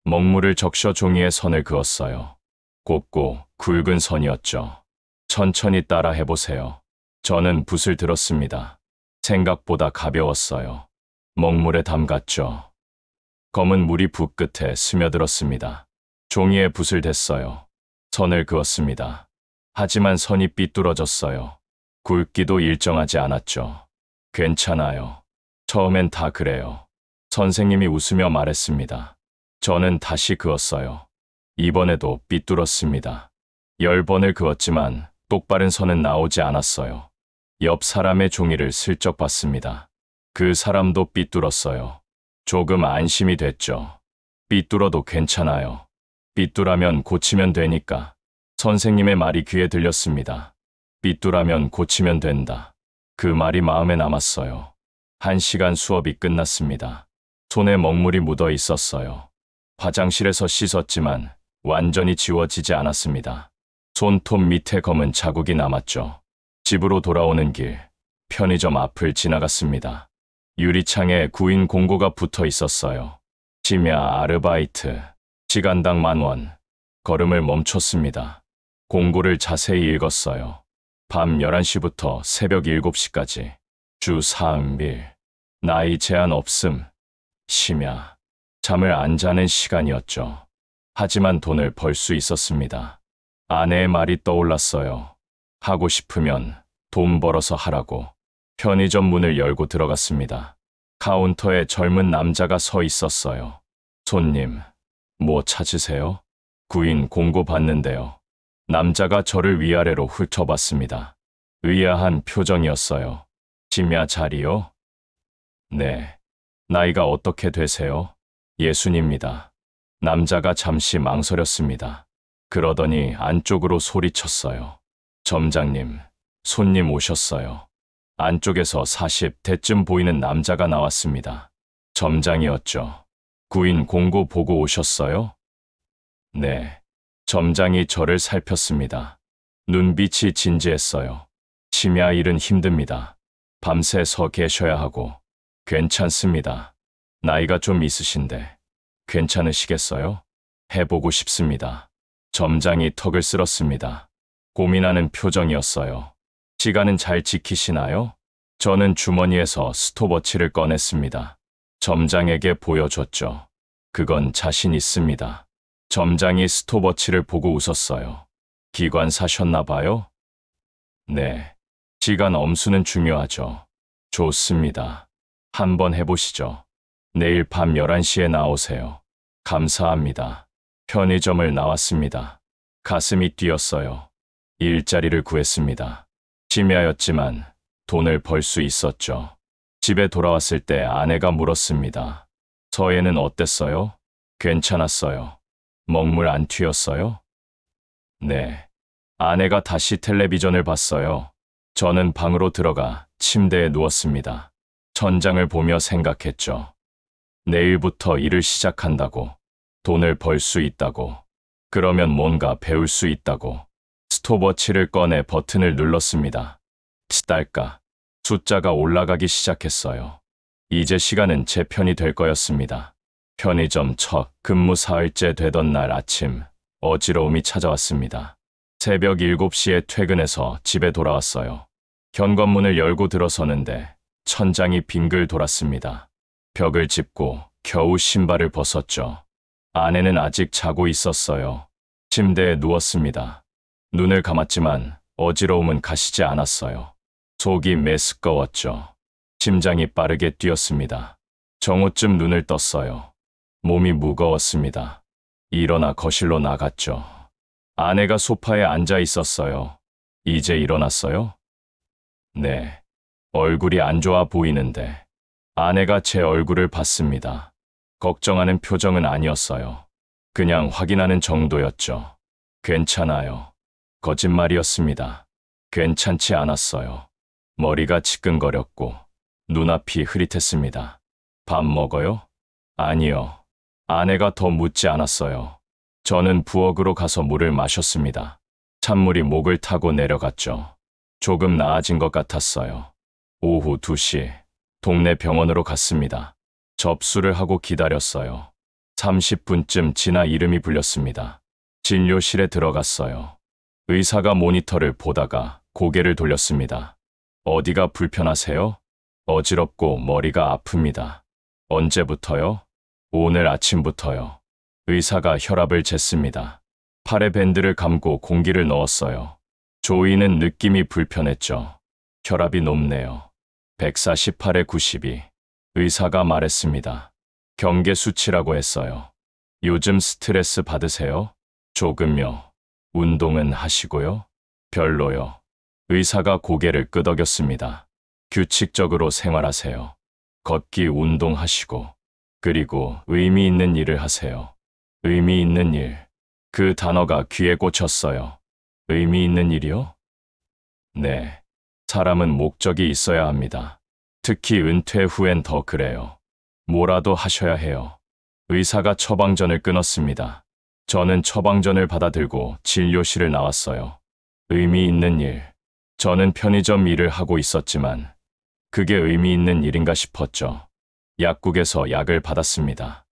먹물을 적셔 종이에 선을 그었어요. 곱고 굵은 선이었죠. 천천히 따라 해보세요. 저는 붓을 들었습니다. 생각보다 가벼웠어요. 먹물에 담갔죠. 검은 물이 붓 끝에 스며들었습니다. 종이에 붓을 댔어요. 선을 그었습니다. 하지만 선이 삐뚤어졌어요. 굵기도 일정하지 않았죠. 괜찮아요. 처음엔 다 그래요. 선생님이 웃으며 말했습니다. 저는 다시 그었어요. 이번에도 삐뚤었습니다. 10번을 그었지만 똑바른 선은 나오지 않았어요. 옆 사람의 종이를 슬쩍 봤습니다. 그 사람도 삐뚤었어요. 조금 안심이 됐죠. 삐뚤어도 괜찮아요. 삐뚤하면 고치면 되니까. 선생님의 말이 귀에 들렸습니다. 삐뚤하면 고치면 된다. 그 말이 마음에 남았어요. 1시간 수업이 끝났습니다. 손에 먹물이 묻어 있었어요. 화장실에서 씻었지만 완전히 지워지지 않았습니다. 손톱 밑에 검은 자국이 남았죠. 집으로 돌아오는 길, 편의점 앞을 지나갔습니다. 유리창에 구인 공고가 붙어 있었어요. 심야 아르바이트, 시간당 10,000원. 걸음을 멈췄습니다. 공고를 자세히 읽었어요. 밤 11시부터 새벽 7시까지. 주 3일. 나이 제한 없음. 심야. 잠을 안 자는 시간이었죠. 하지만 돈을 벌 수 있었습니다. 아내의 말이 떠올랐어요. 하고 싶으면 돈 벌어서 하라고. 편의점 문을 열고 들어갔습니다. 카운터에 젊은 남자가 서 있었어요. 손님, 뭐 찾으세요? 구인 공고 받는데요. 남자가 저를 위아래로 훑어봤습니다. 의아한 표정이었어요. 심야 자리요? 네. 나이가 어떻게 되세요? 예순입니다. 남자가 잠시 망설였습니다. 그러더니 안쪽으로 소리쳤어요. 점장님, 손님 오셨어요. 안쪽에서 40대쯤 보이는 남자가 나왔습니다. 점장이었죠. 구인 공고 보고 오셨어요? 네. 점장이 저를 살폈습니다. 눈빛이 진지했어요. 심야 일은 힘듭니다. 밤새 서 계셔야 하고. 괜찮습니다. 나이가 좀 있으신데 괜찮으시겠어요? 해보고 싶습니다. 점장이 턱을 쓸었습니다. 고민하는 표정이었어요. 시간은 잘 지키시나요? 저는 주머니에서 스톱워치를 꺼냈습니다. 점장에게 보여줬죠. 그건 자신 있습니다. 점장이 스톱워치를 보고 웃었어요. 기관 사셨나 봐요? 네. 시간 엄수는 중요하죠. 좋습니다. 한번 해보시죠. 내일 밤 11시에 나오세요. 감사합니다. 편의점을 나왔습니다. 가슴이 뛰었어요. 일자리를 구했습니다. 심야였지만 돈을 벌 수 있었죠. 집에 돌아왔을 때 아내가 물었습니다. 서예는 어땠어요? 괜찮았어요. 먹물 안 튀었어요? 네. 아내가 다시 텔레비전을 봤어요. 저는 방으로 들어가 침대에 누웠습니다. 천장을 보며 생각했죠. 내일부터 일을 시작한다고. 돈을 벌 수 있다고. 그러면 뭔가 배울 수 있다고. 스톱워치를 꺼내 버튼을 눌렀습니다. 딸까. 숫자가 올라가기 시작했어요. 이제 시간은 제 편이 될 거였습니다. 편의점 첫 근무 사흘째 되던 날 아침, 어지러움이 찾아왔습니다. 새벽 7시에 퇴근해서 집에 돌아왔어요. 현관문을 열고 들어서는데 천장이 빙글 돌았습니다. 벽을 짚고 겨우 신발을 벗었죠. 아내는 아직 자고 있었어요. 침대에 누웠습니다. 눈을 감았지만 어지러움은 가시지 않았어요. 속이 메스꺼웠죠. 심장이 빠르게 뛰었습니다. 정오쯤 눈을 떴어요. 몸이 무거웠습니다. 일어나 거실로 나갔죠. 아내가 소파에 앉아 있었어요. 이제 일어났어요? 네. 얼굴이 안 좋아 보이는데. 아내가 제 얼굴을 봤습니다. 걱정하는 표정은 아니었어요. 그냥 확인하는 정도였죠. 괜찮아요. 거짓말이었습니다. 괜찮지 않았어요. 머리가 지끈거렸고 눈앞이 흐릿했습니다. 밥 먹어요? 아니요. 아내가 더 묻지 않았어요. 저는 부엌으로 가서 물을 마셨습니다. 찬물이 목을 타고 내려갔죠. 조금 나아진 것 같았어요. 오후 2시, 동네 병원으로 갔습니다. 접수를 하고 기다렸어요. 30분쯤 지나 이름이 불렸습니다. 진료실에 들어갔어요. 의사가 모니터를 보다가 고개를 돌렸습니다. 어디가 불편하세요? 어지럽고 머리가 아픕니다. 언제부터요? 오늘 아침부터요. 의사가 혈압을 쟀습니다. 팔에 밴드를 감고 공기를 넣었어요. 조이는 느낌이 불편했죠. 혈압이 높네요. 148에 92. 의사가 말했습니다. 경계 수치라고 했어요. 요즘 스트레스 받으세요? 조금요. 운동은 하시고요? 별로요. 의사가 고개를 끄덕였습니다. 규칙적으로 생활하세요. 걷기 운동하시고, 그리고 의미 있는 일을 하세요. 의미 있는 일. 그 단어가 귀에 꽂혔어요. 의미 있는 일이요? 네. 사람은 목적이 있어야 합니다. 특히 은퇴 후엔 더 그래요. 뭐라도 하셔야 해요. 의사가 처방전을 끊었습니다. 저는 처방전을 받아들고 진료실을 나왔어요. 의미 있는 일. 저는 편의점 일을 하고 있었지만 그게 의미 있는 일인가 싶었죠. 약국에서 약을 받았습니다.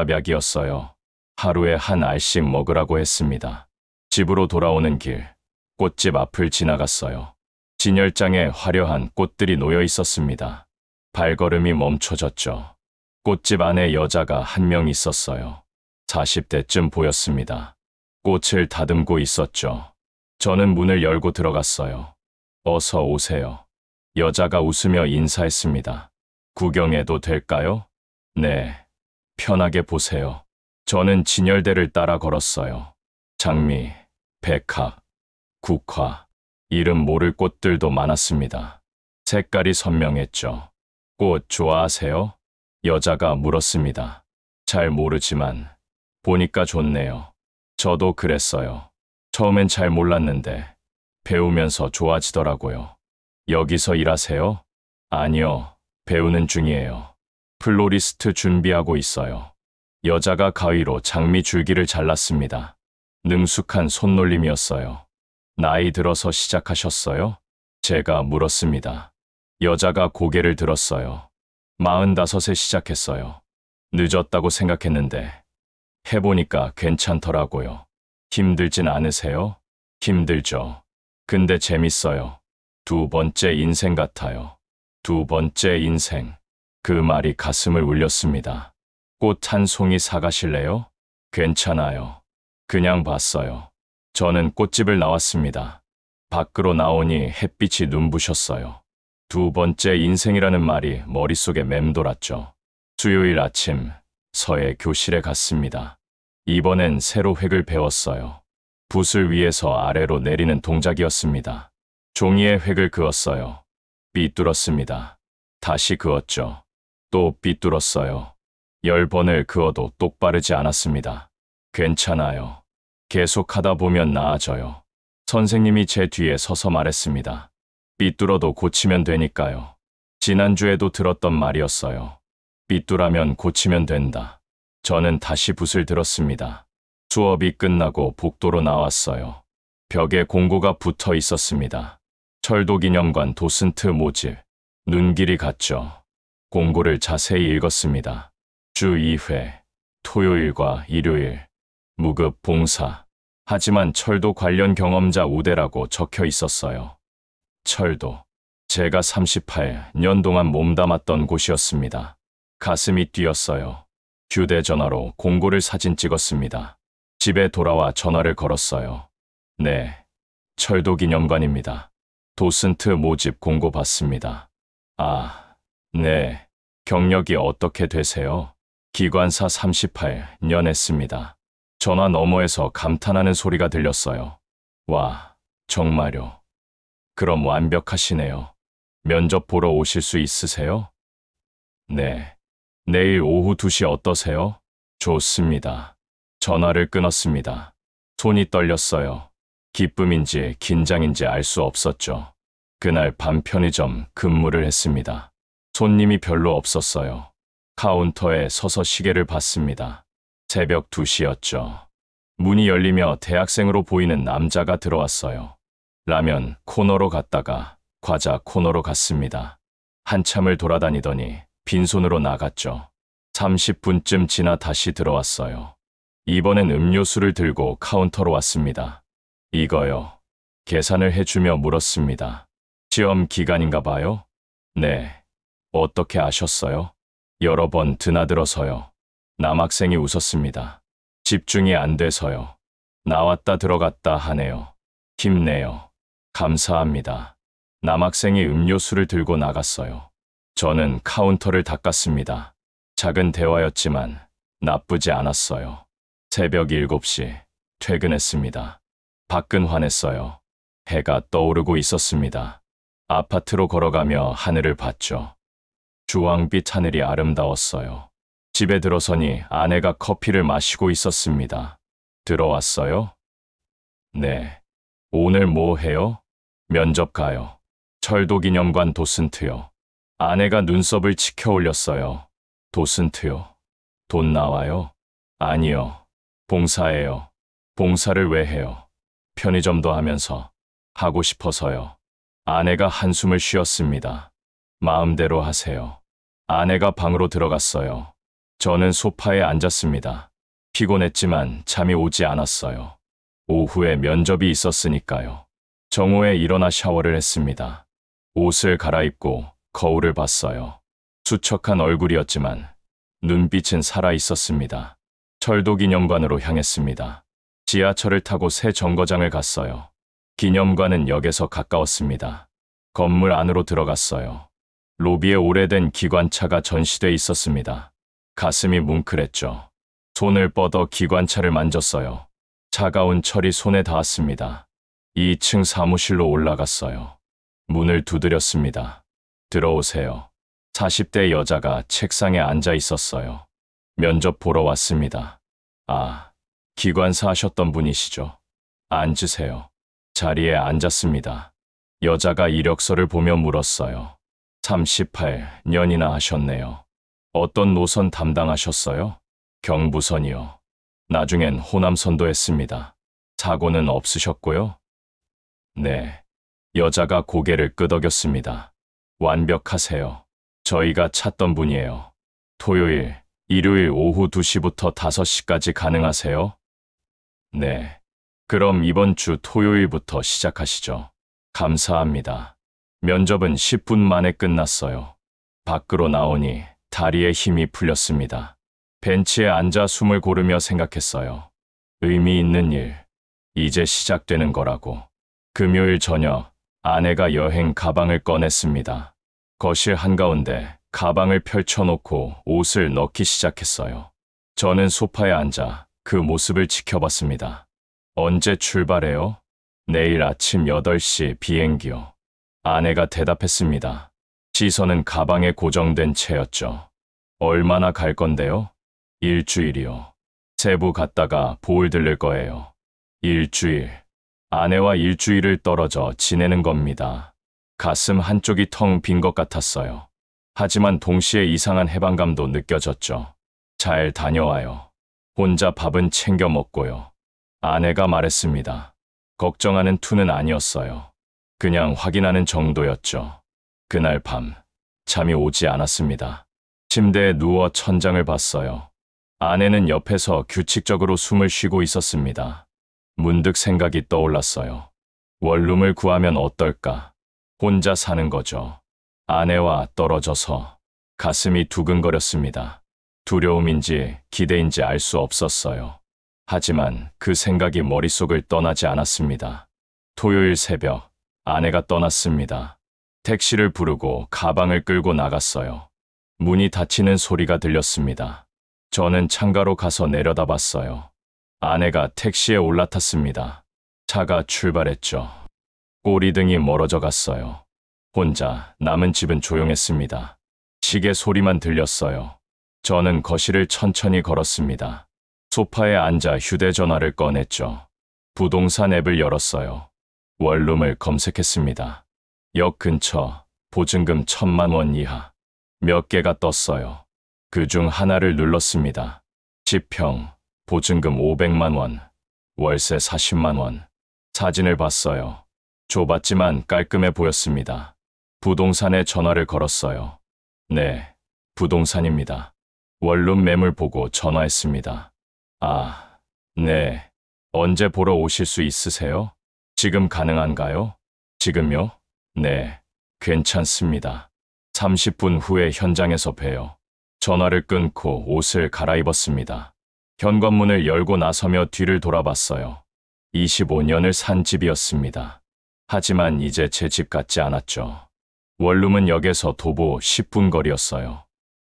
혈압약이었어요. 하루에 한 알씩 먹으라고 했습니다. 집으로 돌아오는 길, 꽃집 앞을 지나갔어요. 진열장에 화려한 꽃들이 놓여 있었습니다. 발걸음이 멈춰졌죠. 꽃집 안에 여자가 한 명 있었어요. 40대쯤 보였습니다. 꽃을 다듬고 있었죠. 저는 문을 열고 들어갔어요. 어서 오세요. 여자가 웃으며 인사했습니다. 구경해도 될까요? 네. 편하게 보세요. 저는 진열대를 따라 걸었어요. 장미, 백화, 국화, 이름 모를 꽃들도 많았습니다. 색깔이 선명했죠. 꽃 좋아하세요? 여자가 물었습니다. 잘 모르지만 보니까 좋네요. 저도 그랬어요. 처음엔 잘 몰랐는데 배우면서 좋아지더라고요. 여기서 일하세요? 아니요, 배우는 중이에요. 플로리스트 준비하고 있어요. 여자가 가위로 장미 줄기를 잘랐습니다. 능숙한 손놀림이었어요. 나이 들어서 시작하셨어요? 제가 물었습니다. 여자가 고개를 들었어요. 45에 시작했어요. 늦었다고 생각했는데 해보니까 괜찮더라고요. 힘들진 않으세요? 힘들죠. 근데 재밌어요. 두 번째 인생 같아요. 두 번째 인생. 그 말이 가슴을 울렸습니다. 꽃 한 송이 사가실래요? 괜찮아요. 그냥 봤어요. 저는 꽃집을 나왔습니다. 밖으로 나오니 햇빛이 눈부셨어요. 두 번째 인생이라는 말이 머릿속에 맴돌았죠. 수요일 아침 서예 교실에 갔습니다. 이번엔 새로 획을 배웠어요. 붓을 위에서 아래로 내리는 동작이었습니다. 종이에 획을 그었어요. 삐뚤었습니다. 다시 그었죠. 또 삐뚤었어요. 10번을 그어도 똑바르지 않았습니다. 괜찮아요. 계속하다 보면 나아져요. 선생님이 제 뒤에 서서 말했습니다. 삐뚤어도 고치면 되니까요. 지난주에도 들었던 말이었어요. 삐뚤하면 고치면 된다. 저는 다시 붓을 들었습니다. 수업이 끝나고 복도로 나왔어요. 벽에 공고가 붙어 있었습니다. 철도기념관 도슨트 모집. 눈길이 갔죠. 공고를 자세히 읽었습니다. 주 2회, 토요일과 일요일, 무급 봉사. 하지만 철도 관련 경험자 우대라고 적혀 있었어요. 철도. 제가 38년 동안 몸담았던 곳이었습니다. 가슴이 뛰었어요. 휴대전화로 공고를 사진 찍었습니다. 집에 돌아와 전화를 걸었어요. 네, 철도기념관입니다. 도슨트 모집 공고 받습니다. 아, 네. 경력이 어떻게 되세요? 기관사 38년 했습니다. 전화 너머에서 감탄하는 소리가 들렸어요. 와, 정말요. 그럼 완벽하시네요. 면접 보러 오실 수 있으세요? 네. 내일 오후 2시 어떠세요? 좋습니다. 전화를 끊었습니다. 손이 떨렸어요. 기쁨인지 긴장인지 알 수 없었죠. 그날 밤 편의점 근무를 했습니다. 손님이 별로 없었어요. 카운터에 서서 시계를 봤습니다. 새벽 2시였죠. 문이 열리며 대학생으로 보이는 남자가 들어왔어요. 라면 코너로 갔다가 과자 코너로 갔습니다. 한참을 돌아다니더니 빈손으로 나갔죠. 30분쯤 지나 다시 들어왔어요. 이번엔 음료수를 들고 카운터로 왔습니다. 이거요. 계산을 해주며 물었습니다. 시험 기간인가 봐요? 네. 어떻게 아셨어요? 여러 번 드나들어서요. 남학생이 웃었습니다. 집중이 안 돼서요. 나왔다 들어갔다 하네요. 힘내요. 감사합니다. 남학생이 음료수를 들고 나갔어요. 저는 카운터를 닦았습니다. 작은 대화였지만 나쁘지 않았어요. 새벽 7시 퇴근했습니다. 밖은 환했어요. 해가 떠오르고 있었습니다. 아파트로 걸어가며 하늘을 봤죠. 주황빛 하늘이 아름다웠어요. 집에 들어서니 아내가 커피를 마시고 있었습니다. 들어왔어요? 네. 오늘 뭐 해요? 면접 가요. 철도기념관 도슨트요. 아내가 눈썹을 치켜 올렸어요. 도슨트요. 돈 나와요? 아니요. 봉사해요. 봉사를 왜 해요? 편의점도 하면서 하고 싶어서요. 아내가 한숨을 쉬었습니다. 마음대로 하세요. 아내가 방으로 들어갔어요. 저는 소파에 앉았습니다. 피곤했지만 잠이 오지 않았어요. 오후에 면접이 있었으니까요. 정오에 일어나 샤워를 했습니다. 옷을 갈아입고 거울을 봤어요. 수척한 얼굴이었지만 눈빛은 살아 있었습니다. 철도기념관으로 향했습니다. 지하철을 타고 새 정거장을 갔어요. 기념관은 역에서 가까웠습니다. 건물 안으로 들어갔어요. 로비에 오래된 기관차가 전시돼 있었습니다. 가슴이 뭉클했죠. 손을 뻗어 기관차를 만졌어요. 차가운 철이 손에 닿았습니다. 2층 사무실로 올라갔어요. 문을 두드렸습니다. 들어오세요. 40대 여자가 책상에 앉아 있었어요. 면접 보러 왔습니다. 아, 기관사 하셨던 분이시죠? 앉으세요. 자리에 앉았습니다. 여자가 이력서를 보며 물었어요. 38년이나 하셨네요. 어떤 노선 담당하셨어요? 경부선이요. 나중엔 호남선도 했습니다. 사고는 없으셨고요? 네. 여자가 고개를 끄덕였습니다. 완벽하세요. 저희가 찾던 분이에요. 토요일, 일요일 오후 2시부터 5시까지 가능하세요? 네. 그럼 이번 주 토요일부터 시작하시죠. 감사합니다. 면접은 10분 만에 끝났어요. 밖으로 나오니 다리에 힘이 풀렸습니다. 벤치에 앉아 숨을 고르며 생각했어요. 의미 있는 일, 이제 시작되는 거라고. 금요일 저녁, 아내가 여행 가방을 꺼냈습니다. 거실 한가운데 가방을 펼쳐놓고 옷을 넣기 시작했어요. 저는 소파에 앉아 그 모습을 지켜봤습니다. 언제 출발해요? 내일 아침 8시 비행기요. 아내가 대답했습니다. 시선은 가방에 고정된 채였죠. 얼마나 갈 건데요? 일주일이요. 세부 갔다가 보울 들를 거예요. 일주일. 아내와 일주일을 떨어져 지내는 겁니다. 가슴 한쪽이 텅 빈 것 같았어요. 하지만 동시에 이상한 해방감도 느껴졌죠. 잘 다녀와요. 혼자 밥은 챙겨 먹고요. 아내가 말했습니다. 걱정하는 투는 아니었어요. 그냥 확인하는 정도였죠. 그날 밤, 잠이 오지 않았습니다. 침대에 누워 천장을 봤어요. 아내는 옆에서 규칙적으로 숨을 쉬고 있었습니다. 문득 생각이 떠올랐어요. 원룸을 구하면 어떨까? 혼자 사는 거죠. 아내와 떨어져서 가슴이 두근거렸습니다. 두려움인지 기대인지 알 수 없었어요. 하지만 그 생각이 머릿속을 떠나지 않았습니다. 토요일 새벽, 아내가 떠났습니다. 택시를 부르고 가방을 끌고 나갔어요. 문이 닫히는 소리가 들렸습니다. 저는 창가로 가서 내려다봤어요. 아내가 택시에 올라탔습니다. 차가 출발했죠. 꼬리등이 멀어져 갔어요. 혼자 남은 집은 조용했습니다. 시계 소리만 들렸어요. 저는 거실을 천천히 걸었습니다. 소파에 앉아 휴대전화를 꺼냈죠. 부동산 앱을 열었어요. 원룸을 검색했습니다. 역 근처, 보증금 1,000만 원 이하. 몇 개가 떴어요. 그중 하나를 눌렀습니다. 10평, 보증금 500만 원, 월세 40만 원. 사진을 봤어요. 좁았지만 깔끔해 보였습니다. 부동산에 전화를 걸었어요. 네, 부동산입니다. 원룸 매물 보고 전화했습니다. 아, 네. 언제 보러 오실 수 있으세요? 지금 가능한가요? 지금요? 네, 괜찮습니다. 30분 후에 현장에서 봬요. 전화를 끊고 옷을 갈아입었습니다. 현관문을 열고 나서며 뒤를 돌아봤어요. 25년을 산 집이었습니다. 하지만 이제 제 집 같지 않았죠. 원룸은 역에서 도보 10분 거리였어요.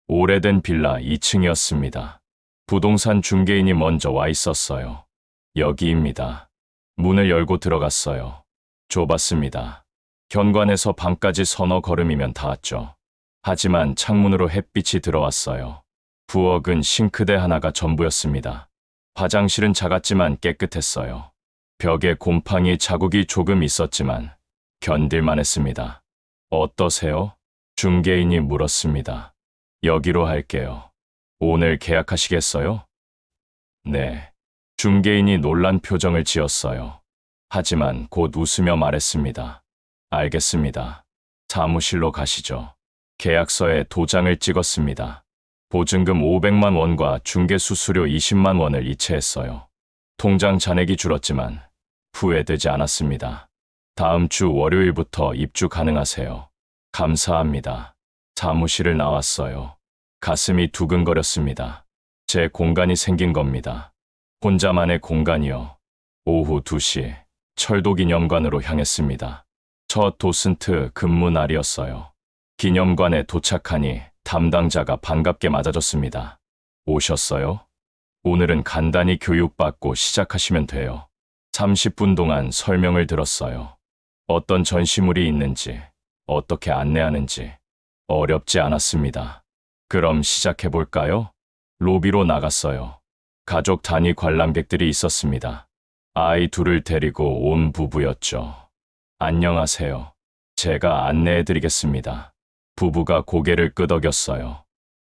오래된 빌라 2층이었습니다. 부동산 중개인이 먼저 와 있었어요. 여기입니다. 문을 열고 들어갔어요. 좁았습니다. 현관에서 방까지 서너 걸음이면 닿았죠. 하지만 창문으로 햇빛이 들어왔어요. 부엌은 싱크대 하나가 전부였습니다. 화장실은 작았지만 깨끗했어요. 벽에 곰팡이 자국이 조금 있었지만 견딜만 했습니다. 어떠세요? 중개인이 물었습니다. 여기로 할게요. 오늘 계약하시겠어요? 네. 중개인이 놀란 표정을 지었어요. 하지만 곧 웃으며 말했습니다. 알겠습니다. 사무실로 가시죠. 계약서에 도장을 찍었습니다. 보증금 500만 원과 중개수수료 20만 원을 이체했어요. 통장 잔액이 줄었지만 후회되지 않았습니다. 다음 주 월요일부터 입주 가능하세요. 감사합니다. 사무실을 나왔어요. 가슴이 두근거렸습니다. 제 공간이 생긴 겁니다. 혼자만의 공간이요. 오후 2시 철도기념관으로 향했습니다. 첫 도슨트 근무 날이었어요. 기념관에 도착하니 담당자가 반갑게 맞아줬습니다. 오셨어요? 오늘은 간단히 교육받고 시작하시면 돼요. 30분 동안 설명을 들었어요. 어떤 전시물이 있는지, 어떻게 안내하는지, 어렵지 않았습니다. 그럼 시작해 볼까요? 로비로 나갔어요. 가족 단위 관람객들이 있었습니다. 아이 둘을 데리고 온 부부였죠. 안녕하세요. 제가 안내해 드리겠습니다. 부부가 고개를 끄덕였어요.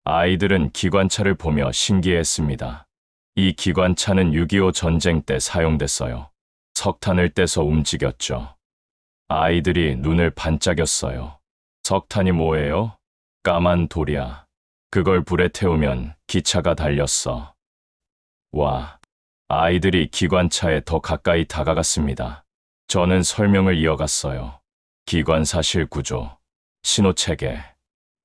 아이들은 기관차를 보며 신기해했습니다. 이 기관차는 6.25 전쟁 때 사용됐어요. 석탄을 떼서 움직였죠. 아이들이 눈을 반짝였어요. 석탄이 뭐예요? 까만 돌이야. 그걸 불에 태우면 기차가 달렸어. 와, 아이들이 기관차에 더 가까이 다가갔습니다. 저는 설명을 이어갔어요. 기관사실 구조, 신호체계,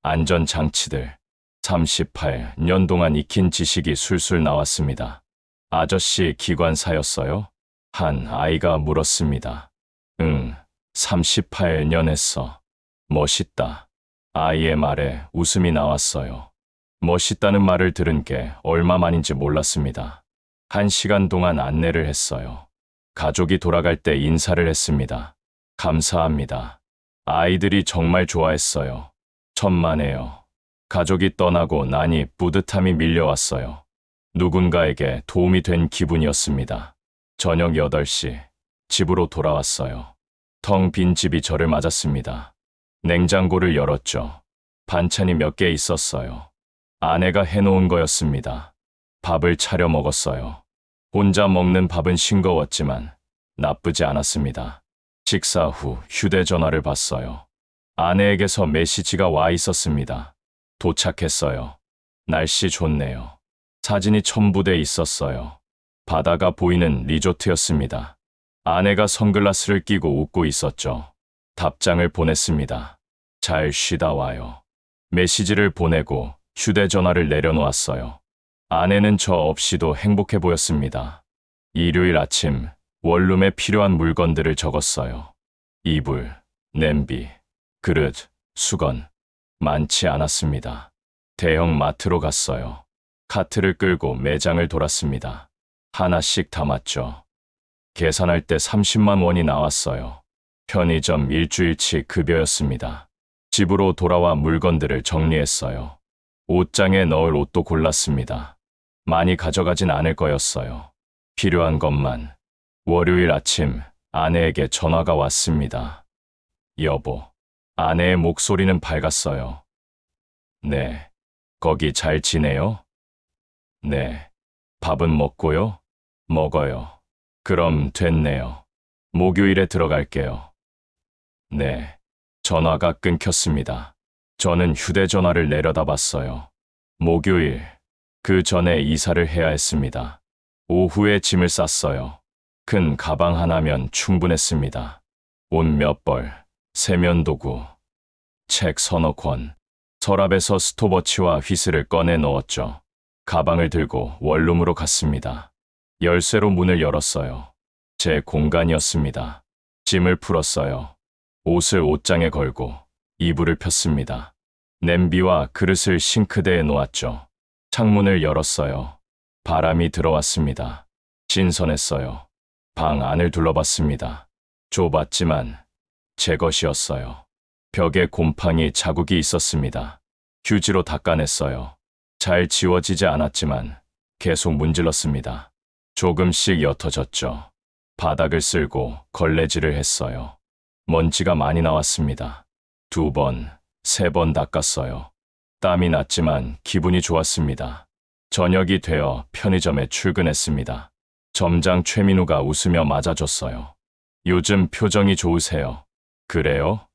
안전장치들. 38년 동안 익힌 지식이 술술 나왔습니다. 아저씨 기관사였어요? 한 아이가 물었습니다. 응, 38년 했어. 멋있다. 아이의 말에 웃음이 나왔어요. 멋있다는 말을 들은 게 얼마만인지 몰랐습니다. 1시간 동안 안내를 했어요. 가족이 돌아갈 때 인사를 했습니다. 감사합니다. 아이들이 정말 좋아했어요. 천만에요. 가족이 떠나고 나니 뿌듯함이 밀려왔어요. 누군가에게 도움이 된 기분이었습니다. 저녁 8시, 집으로 돌아왔어요. 텅 빈 집이 저를 맞았습니다. 냉장고를 열었죠. 반찬이 몇 개 있었어요. 아내가 해놓은 거였습니다. 밥을 차려 먹었어요. 혼자 먹는 밥은 싱거웠지만 나쁘지 않았습니다. 식사 후 휴대전화를 봤어요. 아내에게서 메시지가 와 있었습니다. 도착했어요. 날씨 좋네요. 사진이 첨부돼 있었어요. 바다가 보이는 리조트였습니다. 아내가 선글라스를 끼고 웃고 있었죠. 답장을 보냈습니다. 잘 쉬다 와요. 메시지를 보내고 휴대전화를 내려놓았어요. 아내는 저 없이도 행복해 보였습니다. 일요일 아침 원룸에 필요한 물건들을 적었어요. 이불, 냄비, 그릇, 수건. 많지 않았습니다. 대형 마트로 갔어요. 카트를 끌고 매장을 돌았습니다. 하나씩 담았죠. 계산할 때 30만 원이 나왔어요. 편의점 일주일치 급여였습니다. 집으로 돌아와 물건들을 정리했어요. 옷장에 넣을 옷도 골랐습니다. 많이 가져가진 않을 거였어요. 필요한 것만. 월요일 아침 아내에게 전화가 왔습니다. 여보. 아내의 목소리는 밝았어요. 네. 거기 잘 지내요? 네. 밥은 먹고요? 먹어요. 그럼 됐네요. 목요일에 들어갈게요. 네. 전화가 끊겼습니다. 저는 휴대전화를 내려다봤어요. 목요일. 그 전에 이사를 해야 했습니다. 오후에 짐을 쌌어요. 큰 가방 하나면 충분했습니다. 옷 몇 벌, 세면 도구, 책 서너 권, 서랍에서 스톱워치와 휘슬을 꺼내 넣었죠. 가방을 들고 원룸으로 갔습니다. 열쇠로 문을 열었어요. 제 공간이었습니다. 짐을 풀었어요. 옷을 옷장에 걸고 이불을 폈습니다. 냄비와 그릇을 싱크대에 놓았죠. 창문을 열었어요. 바람이 들어왔습니다. 신선했어요. 방 안을 둘러봤습니다. 좁았지만 제 것이었어요. 벽에 곰팡이 자국이 있었습니다. 휴지로 닦아냈어요. 잘 지워지지 않았지만 계속 문질렀습니다. 조금씩 옅어졌죠. 바닥을 쓸고 걸레질을 했어요. 먼지가 많이 나왔습니다. 2번, 3번 닦았어요. 땀이 났지만 기분이 좋았습니다. 저녁이 되어 편의점에 출근했습니다. 점장 최민우가 웃으며 맞아줬어요. 요즘 표정이 좋으세요. 그래요?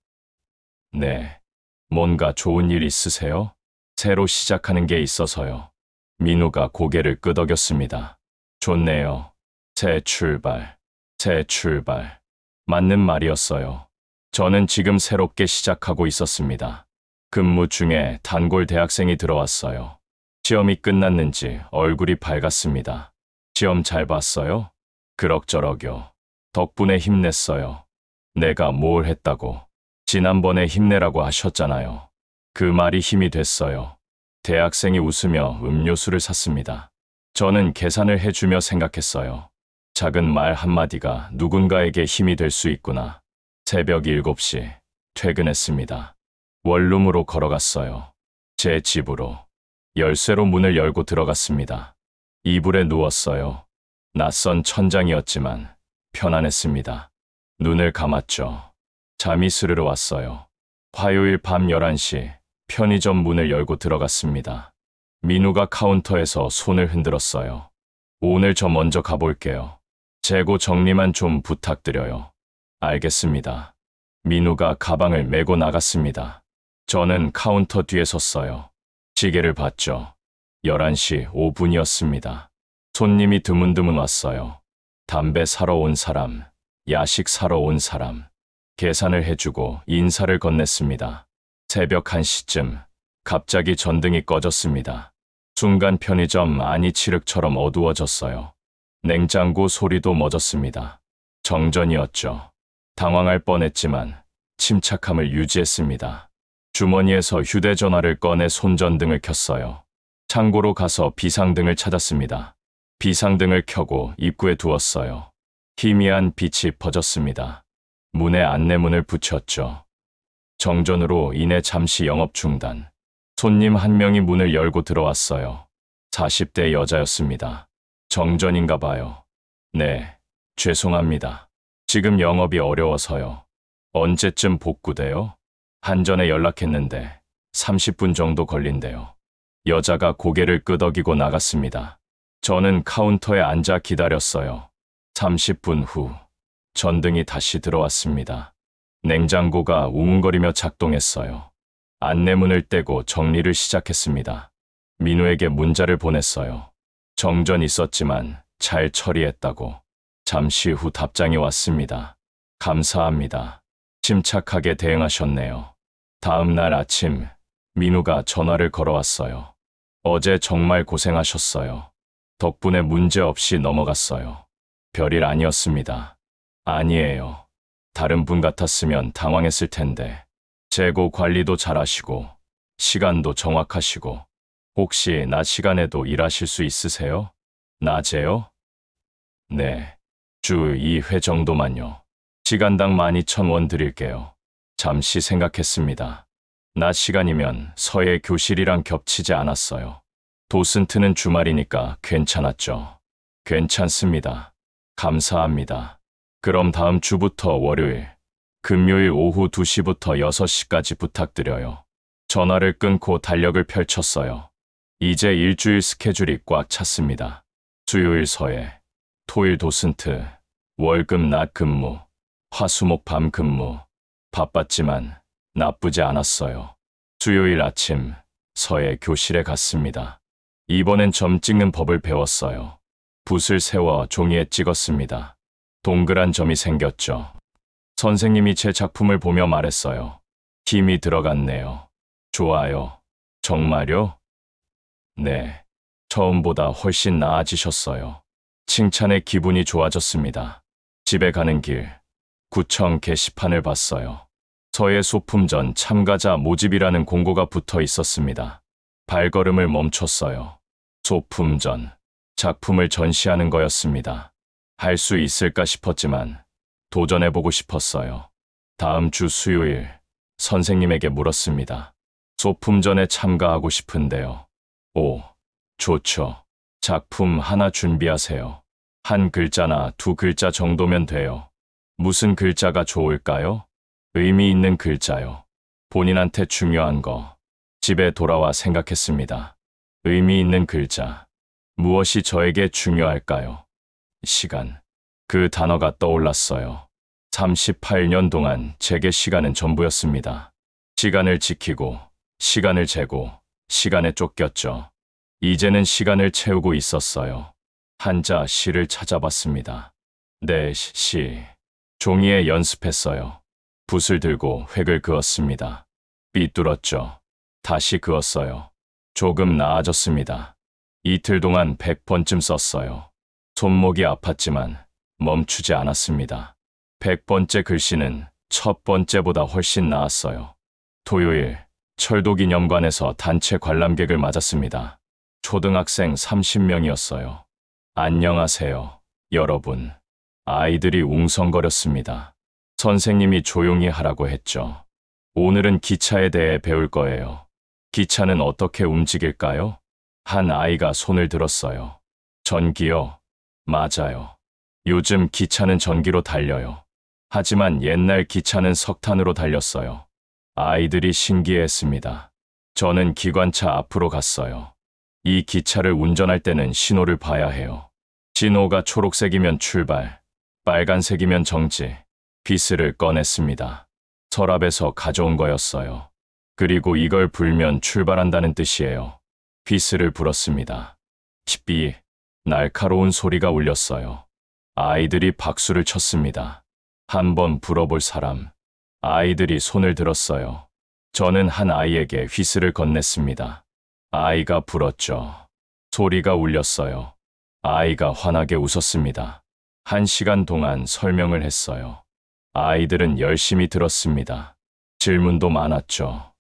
네. 뭔가 좋은 일 있으세요? 새로 시작하는 게 있어서요. 민우가 고개를 끄덕였습니다. 좋네요. 새 출발. 새 출발. 맞는 말이었어요. 저는 지금 새롭게 시작하고 있었습니다. 근무 중에 단골 대학생이 들어왔어요. 시험이 끝났는지 얼굴이 밝았습니다. 시험 잘 봤어요? 그럭저럭요. 덕분에 힘냈어요. 내가 뭘 했다고. 지난번에 힘내라고 하셨잖아요. 그 말이 힘이 됐어요. 대학생이 웃으며 음료수를 샀습니다. 저는 계산을 해주며 생각했어요. 작은 말 한마디가 누군가에게 힘이 될 수 있구나. 새벽 7시 퇴근했습니다. 원룸으로 걸어갔어요. 제 집으로. 열쇠로 문을 열고 들어갔습니다. 이불에 누웠어요. 낯선 천장이었지만 편안했습니다. 눈을 감았죠. 잠이 스르르 왔어요. 화요일 밤 11시 편의점 문을 열고 들어갔습니다. 민우가 카운터에서 손을 흔들었어요. 오늘 저 먼저 가볼게요. 재고 정리만 좀 부탁드려요. 알겠습니다. 민우가 가방을 메고 나갔습니다. 저는 카운터 뒤에 섰어요. 시계를 봤죠. 11시 5분이었습니다. 손님이 드문드문 왔어요. 담배 사러 온 사람, 야식 사러 온 사람. 계산을 해주고 인사를 건넸습니다. 새벽 1시쯤 갑자기 전등이 꺼졌습니다. 순간 편의점 안이 칠흑처럼 어두워졌어요. 냉장고 소리도 멎었습니다. 정전이었죠. 당황할 뻔했지만 침착함을 유지했습니다. 주머니에서 휴대전화를 꺼내 손전등을 켰어요. 창고로 가서 비상등을 찾았습니다. 비상등을 켜고 입구에 두었어요. 희미한 빛이 퍼졌습니다. 문에 안내문을 붙였죠. 정전으로 인해 잠시 영업 중단. 손님 한 명이 문을 열고 들어왔어요. 40대 여자였습니다. 정전인가 봐요. 네, 죄송합니다. 지금 영업이 어려워서요. 언제쯤 복구돼요? 한전에 연락했는데 30분 정도 걸린대요. 여자가 고개를 끄덕이고 나갔습니다. 저는 카운터에 앉아 기다렸어요. 30분 후 전등이 다시 들어왔습니다. 냉장고가 웅웅거리며 작동했어요. 안내문을 떼고 정리를 시작했습니다. 민우에게 문자를 보냈어요. 정전 있었지만 잘 처리했다고. 잠시 후 답장이 왔습니다. 감사합니다. 침착하게 대응하셨네요. 다음 날 아침 민우가 전화를 걸어왔어요. 어제 정말 고생하셨어요. 덕분에 문제 없이 넘어갔어요. 별일 아니었습니다. 아니에요. 다른 분 같았으면 당황했을 텐데. 재고 관리도 잘하시고 시간도 정확하시고 혹시 낮 시간에도 일하실 수 있으세요? 낮에요? 네. 주 2회 정도만요. 시간당 12,000원 드릴게요. 잠시 생각했습니다. 낮 시간이면 서예 교실이랑 겹치지 않았어요. 도슨트는 주말이니까 괜찮았죠. 괜찮습니다. 감사합니다. 그럼 다음 주부터 월요일, 금요일 오후 2시부터 6시까지 부탁드려요. 전화를 끊고 달력을 펼쳤어요. 이제 일주일 스케줄이 꽉 찼습니다. 수요일 서예, 토일 도슨트, 월금 낮 근무, 화수목 밤 근무. 바빴지만 나쁘지 않았어요. 수요일 아침 서예 교실에 갔습니다. 이번엔 점 찍는 법을 배웠어요. 붓을 세워 종이에 찍었습니다. 동그란 점이 생겼죠. 선생님이 제 작품을 보며 말했어요. 힘이 들어갔네요. 좋아요. 정말요? 네. 처음보다 훨씬 나아지셨어요. 칭찬에 기분이 좋아졌습니다. 집에 가는 길, 구청 게시판을 봤어요. 서예 소품전 참가자 모집이라는 공고가 붙어 있었습니다. 발걸음을 멈췄어요. 소품전, 작품을 전시하는 거였습니다. 할 수 있을까 싶었지만 도전해보고 싶었어요. 다음 주 수요일 선생님에게 물었습니다. 소품전에 참가하고 싶은데요. 오, 좋죠. 작품 하나 준비하세요. 한 글자나 두 글자 정도면 돼요. 무슨 글자가 좋을까요? 의미 있는 글자요. 본인한테 중요한 거. 집에 돌아와 생각했습니다. 의미 있는 글자. 무엇이 저에게 중요할까요? 시간. 그 단어가 떠올랐어요. 38년 동안 제게 시간은 전부였습니다. 시간을 지키고, 시간을 재고, 시간에 쫓겼죠. 이제는 시간을 채우고 있었어요. 한자 시를 찾아봤습니다. 네, 시. 종이에 연습했어요. 붓을 들고 획을 그었습니다. 삐뚤었죠. 다시 그었어요. 조금 나아졌습니다. 이틀 동안 100번쯤 썼어요. 손목이 아팠지만 멈추지 않았습니다. 100번째 글씨는 첫 번째보다 훨씬 나았어요. 토요일, 철도기념관에서 단체 관람객을 맞았습니다. 초등학생 30명이었어요. 안녕하세요, 여러분. 아이들이 웅성거렸습니다. 선생님이 조용히 하라고 했죠. 오늘은 기차에 대해 배울 거예요. 기차는 어떻게 움직일까요? 한 아이가 손을 들었어요. 전기요? 맞아요. 요즘 기차는 전기로 달려요. 하지만 옛날 기차는 석탄으로 달렸어요. 아이들이 신기해했습니다. 저는 기관차 앞으로 갔어요. 이 기차를 운전할 때는 신호를 봐야 해요. 신호가 초록색이면 출발, 빨간색이면 정지. 휘슬을 꺼냈습니다. 서랍에서 가져온 거였어요. 그리고 이걸 불면 출발한다는 뜻이에요. 휘슬을 불었습니다. 삐, 날카로운 소리가 울렸어요. 아이들이 박수를 쳤습니다. 한번 불어볼 사람. 아이들이 손을 들었어요. 저는 한 아이에게 휘슬을 건넸습니다. 아이가 불었죠. 소리가 울렸어요. 아이가 환하게 웃었습니다. 1시간 동안 설명을 했어요. 아이들은 열심히 들었습니다. 질문도 많았죠.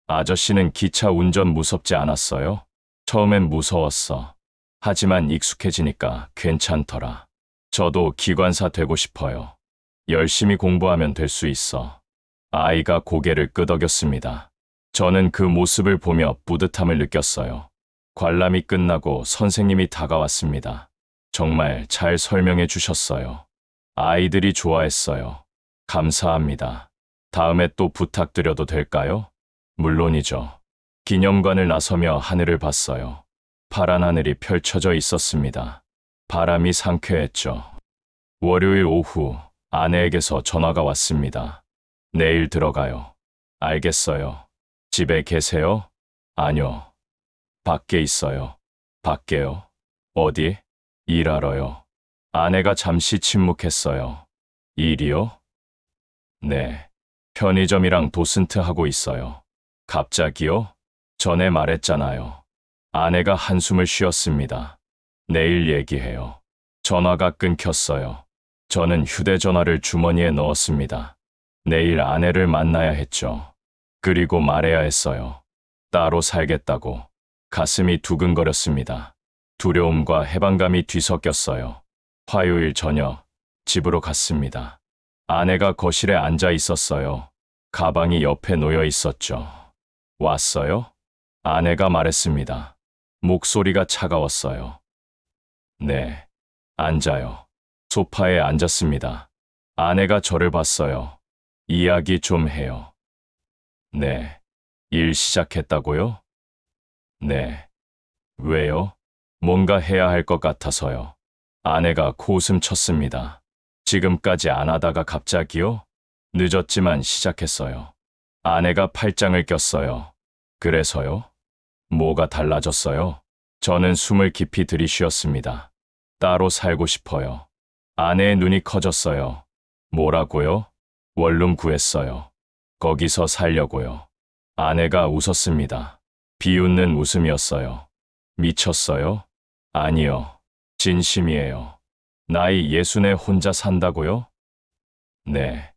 아저씨는 기차 운전 무섭지 않았어요? 처음엔 무서웠어. 하지만 익숙해지니까 괜찮더라. 저도 기관사 되고 싶어요. 열심히 공부하면 될 수 있어. 아이가 고개를 끄덕였습니다. 저는 그 모습을 보며 뿌듯함을 느꼈어요. 관람이 끝나고 선생님이 다가왔습니다. 정말 잘 설명해 주셨어요. 아이들이 좋아했어요. 감사합니다. 다음에 또 부탁드려도 될까요? 물론이죠. 기념관을 나서며 하늘을 봤어요. 파란 하늘이 펼쳐져 있었습니다. 바람이 상쾌했죠. 월요일 오후 아내에게서 전화가 왔습니다. 내일 들어가요. 알겠어요. 집에 계세요? 아니요. 밖에 있어요. 밖에요? 어디? 일하러요. 아내가 잠시 침묵했어요. 일이요? 네. 편의점이랑 도슨트 하고 있어요. 갑자기요? 전에 말했잖아요. 아내가 한숨을 쉬었습니다. 내일 얘기해요. 전화가 끊겼어요. 저는 휴대전화를 주머니에 넣었습니다. 내일 아내를 만나야 했죠. 그리고 말해야 했어요. 따로 살겠다고. 가슴이 두근거렸습니다. 두려움과 해방감이 뒤섞였어요. 화요일 저녁, 집으로 갔습니다. 아내가 거실에 앉아 있었어요. 가방이 옆에 놓여 있었죠. 왔어요? 아내가 말했습니다. 목소리가 차가웠어요. 네, 앉아요. 소파에 앉았습니다. 아내가 저를 봤어요. 이야기 좀 해요. 네. 일 시작했다고요? 네. 왜요? 뭔가 해야 할 것 같아서요. 아내가 코웃음 쳤습니다. 지금까지 안 하다가 갑자기요? 늦었지만 시작했어요. 아내가 팔짱을 꼈어요. 그래서요? 뭐가 달라졌어요? 저는 숨을 깊이 들이쉬었습니다. 따로 살고 싶어요. 아내의 눈이 커졌어요. 뭐라고요? 원룸 구했어요. 거기서 살려고요. 아내가 웃었습니다. 비웃는 웃음이었어요. 미쳤어요? 아니요. 진심이에요. 나이 60에 혼자 산다고요? 네.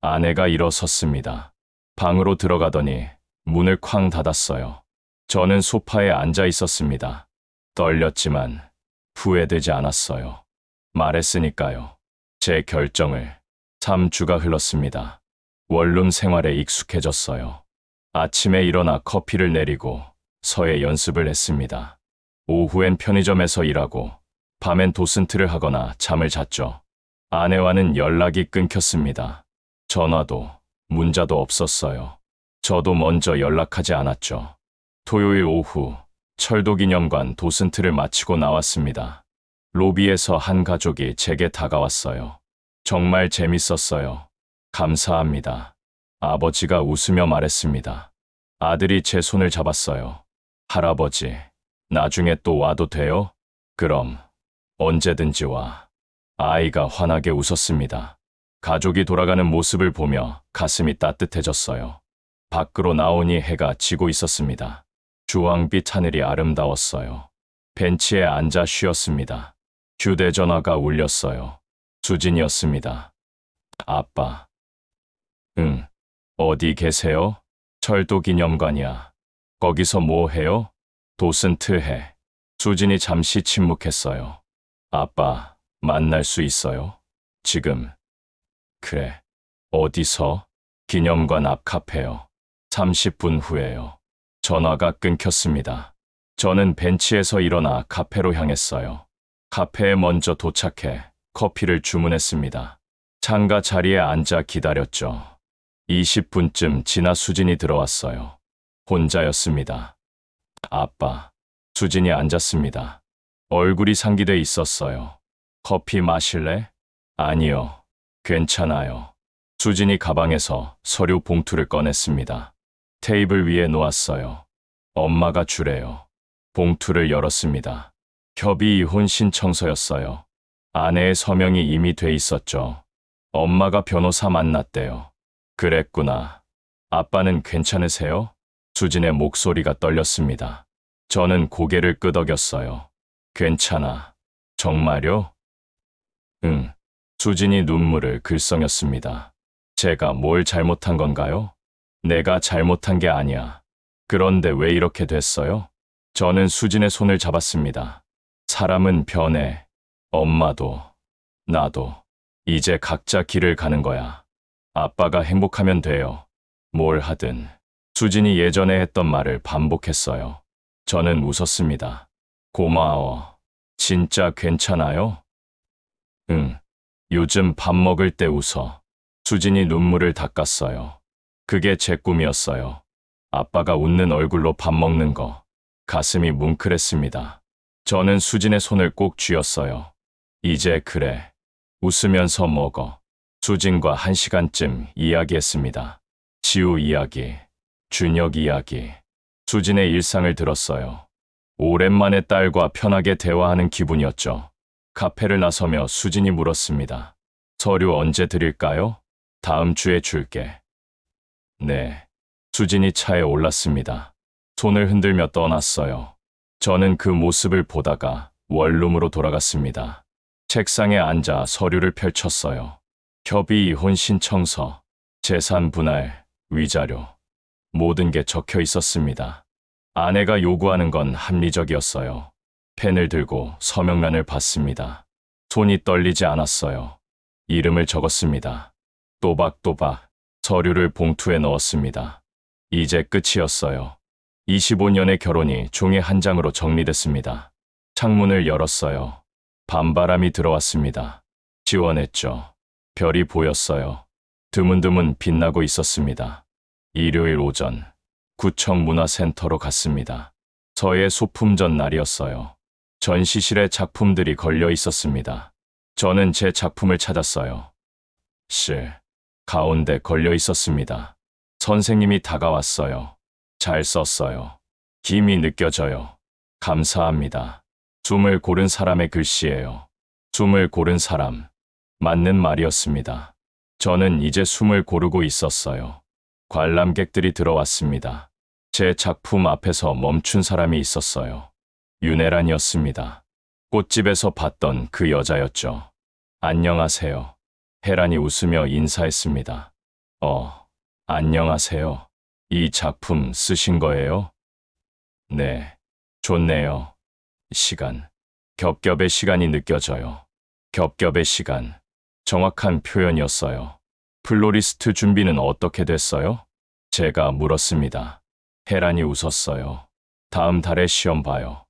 아내가 일어섰습니다. 방으로 들어가더니 문을 쾅 닫았어요. 저는 소파에 앉아 있었습니다. 떨렸지만 후회되지 않았어요. 말했으니까요. 제 결정을. 3주가 흘렀습니다. 원룸 생활에 익숙해졌어요. 아침에 일어나 커피를 내리고 서예 연습을 했습니다. 오후엔 편의점에서 일하고 밤엔 도슨트를 하거나 잠을 잤죠. 아내와는 연락이 끊겼습니다. 전화도 문자도 없었어요. 저도 먼저 연락하지 않았죠. 토요일 오후 철도기념관 도슨트를 마치고 나왔습니다. 로비에서 한 가족이 제게 다가왔어요. 정말 재밌었어요. 감사합니다. 아버지가 웃으며 말했습니다. 아들이 제 손을 잡았어요. 할아버지, 나중에 또 와도 돼요? 그럼 언제든지 와. 아이가 환하게 웃었습니다. 가족이 돌아가는 모습을 보며 가슴이 따뜻해졌어요. 밖으로 나오니 해가 지고 있었습니다. 주황빛 하늘이 아름다웠어요. 벤치에 앉아 쉬었습니다. 휴대전화가 울렸어요. 수진이었습니다. 아빠. 응. 어디 계세요? 철도기념관이야. 거기서 뭐 해요? 도슨트 해. 수진이 잠시 침묵했어요. 아빠, 만날 수 있어요? 지금. 그래. 어디서? 기념관 앞 카페요. 30분 후에요. 전화가 끊겼습니다. 저는 벤치에서 일어나 카페로 향했어요. 카페에 먼저 도착해 커피를 주문했습니다. 창가 자리에 앉아 기다렸죠. 20분쯤 지나 수진이 들어왔어요. 혼자였습니다. 아빠. 수진이 앉았습니다. 얼굴이 상기돼 있었어요. 커피 마실래? 아니요. 괜찮아요. 수진이 가방에서 서류 봉투를 꺼냈습니다. 테이블 위에 놓았어요. 엄마가 주래요. 봉투를 열었습니다. 협의 이혼 신청서였어요. 아내의 서명이 이미 돼 있었죠. 엄마가 변호사 만났대요. 그랬구나. 아빠는 괜찮으세요? 수진의 목소리가 떨렸습니다. 저는 고개를 끄덕였어요. 괜찮아. 정말요? 응. 수진이 눈물을 글썽였습니다. 제가 뭘 잘못한 건가요? 내가 잘못한 게 아니야. 그런데 왜 이렇게 됐어요? 저는 수진의 손을 잡았습니다. 사람은 변해. 엄마도, 나도. 이제 각자 길을 가는 거야. 아빠가 행복하면 돼요. 뭘 하든. 수진이 예전에 했던 말을 반복했어요. 저는 웃었습니다. 고마워. 진짜 괜찮아요? 응. 요즘 밥 먹을 때 웃어. 수진이 눈물을 닦았어요. 그게 제 꿈이었어요. 아빠가 웃는 얼굴로 밥 먹는 거. 가슴이 뭉클했습니다. 저는 수진의 손을 꼭 쥐었어요. 이제 그래. 웃으면서 먹어. 수진과 1시간쯤 이야기했습니다. 지우 이야기, 준혁 이야기. 수진의 일상을 들었어요. 오랜만에 딸과 편하게 대화하는 기분이었죠. 카페를 나서며 수진이 물었습니다. 서류 언제 드릴까요? 다음 주에 줄게. 네. 수진이 차에 올랐습니다. 손을 흔들며 떠났어요. 저는 그 모습을 보다가 원룸으로 돌아갔습니다. 책상에 앉아 서류를 펼쳤어요. 협의 이혼 신청서, 재산 분할, 위자료. 모든 게 적혀 있었습니다. 아내가 요구하는 건 합리적이었어요. 펜을 들고 서명란을 봤습니다. 손이 떨리지 않았어요. 이름을 적었습니다. 또박또박 서류를 봉투에 넣었습니다. 이제 끝이었어요. 25년의 결혼이 종이 한 장으로 정리됐습니다. 창문을 열었어요. 밤바람이 들어왔습니다. 시원했죠. 별이 보였어요. 드문드문 빛나고 있었습니다. 일요일 오전, 구청 문화센터로 갔습니다. 저의 소품전 날이었어요. 전시실에 작품들이 걸려 있었습니다. 저는 제 작품을 찾았어요. 가운데 걸려 있었습니다. 선생님이 다가왔어요. 잘 썼어요. 힘이 느껴져요. 감사합니다. 숨을 고른 사람의 글씨예요. 숨을 고른 사람. 맞는 말이었습니다. 저는 이제 숨을 고르고 있었어요. 관람객들이 들어왔습니다. 제 작품 앞에서 멈춘 사람이 있었어요. 윤혜란이었습니다. 꽃집에서 봤던 그 여자였죠. 안녕하세요. 혜란이 웃으며 인사했습니다. 안녕하세요. 이 작품 쓰신 거예요? 네. 좋네요. 시간. 겹겹의 시간이 느껴져요. 겹겹의 시간. 정확한 표현이었어요. 플로리스트 준비는 어떻게 됐어요? 제가 물었습니다. 혜란이 웃었어요. 다음 달에 시험 봐요.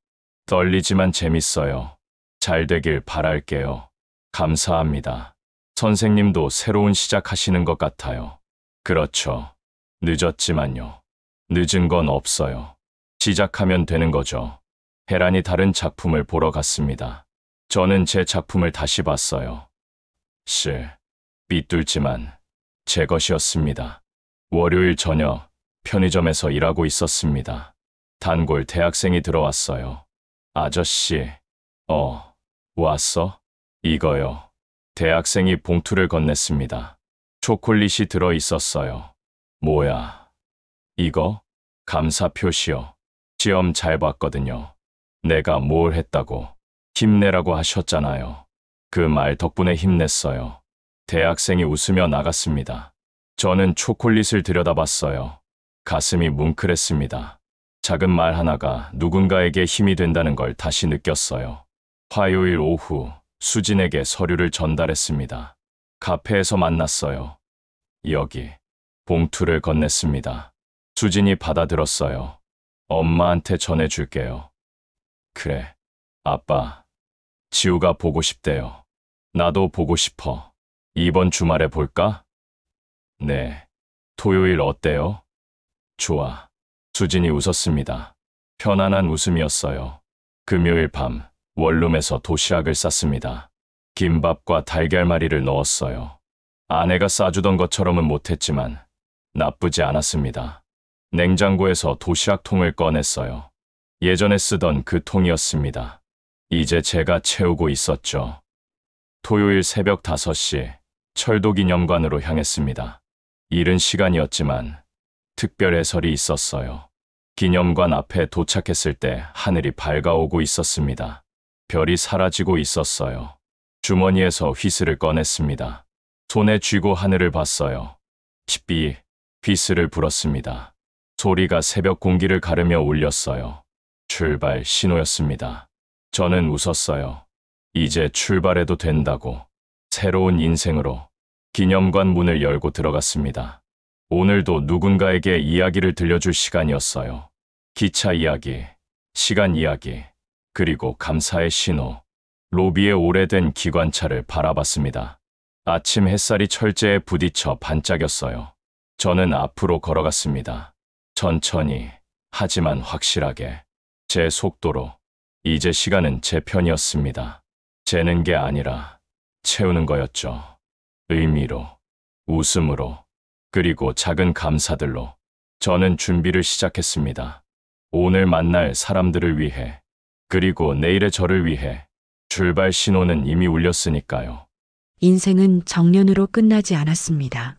떨리지만 재밌어요. 잘 되길 바랄게요. 감사합니다. 선생님도 새로운 시작하시는 것 같아요. 그렇죠. 늦었지만요. 늦은 건 없어요. 시작하면 되는 거죠. 혜란이 다른 작품을 보러 갔습니다. 저는 제 작품을 다시 봤어요. 삐뚤지만 제 것이었습니다. 월요일 저녁 편의점에서 일하고 있었습니다. 단골 대학생이 들어왔어요. 아저씨, 왔어? 이거요. 대학생이 봉투를 건넸습니다. 초콜릿이 들어 있었어요. 뭐야? 이거? 감사 표시요. 시험 잘 봤거든요. 내가 뭘 했다고. 힘내라고 하셨잖아요. 그 말 덕분에 힘냈어요. 대학생이 웃으며 나갔습니다. 저는 초콜릿을 들여다봤어요. 가슴이 뭉클했습니다. 작은 말 하나가 누군가에게 힘이 된다는 걸 다시 느꼈어요. 화요일 오후 수진에게 서류를 전달했습니다. 카페에서 만났어요. 여기. 봉투를 건넸습니다. 수진이 받아들었어요. 엄마한테 전해줄게요. 그래. 아빠. 지우가 보고 싶대요. 나도 보고 싶어. 이번 주말에 볼까? 네. 토요일 어때요? 좋아. 수진이 웃었습니다. 편안한 웃음이었어요. 금요일 밤 원룸에서 도시락을 쌌습니다. 김밥과 달걀말이를 넣었어요. 아내가 싸주던 것처럼은 못했지만 나쁘지 않았습니다. 냉장고에서 도시락통을 꺼냈어요. 예전에 쓰던 그 통이었습니다. 이제 제가 채우고 있었죠. 토요일 새벽 5시 철도기념관으로 향했습니다. 이른 시간이었지만 특별 해설이 있었어요. 기념관 앞에 도착했을 때 하늘이 밝아오고 있었습니다. 별이 사라지고 있었어요. 주머니에서 휘슬을 꺼냈습니다. 손에 쥐고 하늘을 봤어요. 깊이 휘슬을 불었습니다. 소리가 새벽 공기를 가르며 울렸어요. 출발 신호였습니다. 저는 웃었어요. 이제 출발해도 된다고. 새로운 인생으로 기념관 문을 열고 들어갔습니다. 오늘도 누군가에게 이야기를 들려줄 시간이었어요. 기차 이야기, 시간 이야기, 그리고 감사의 신호. 로비의 오래된 기관차를 바라봤습니다. 아침 햇살이 철제에 부딪혀 반짝였어요. 저는 앞으로 걸어갔습니다. 천천히, 하지만 확실하게. 제 속도로. 이제 시간은 제 편이었습니다. 재는 게 아니라 채우는 거였죠. 의미로, 웃음으로, 그리고 작은 감사들로. 저는 준비를 시작했습니다. 오늘 만날 사람들을 위해, 그리고 내일의 저를 위해. 출발 신호는 이미 울렸으니까요. 인생은 정년으로 끝나지 않았습니다.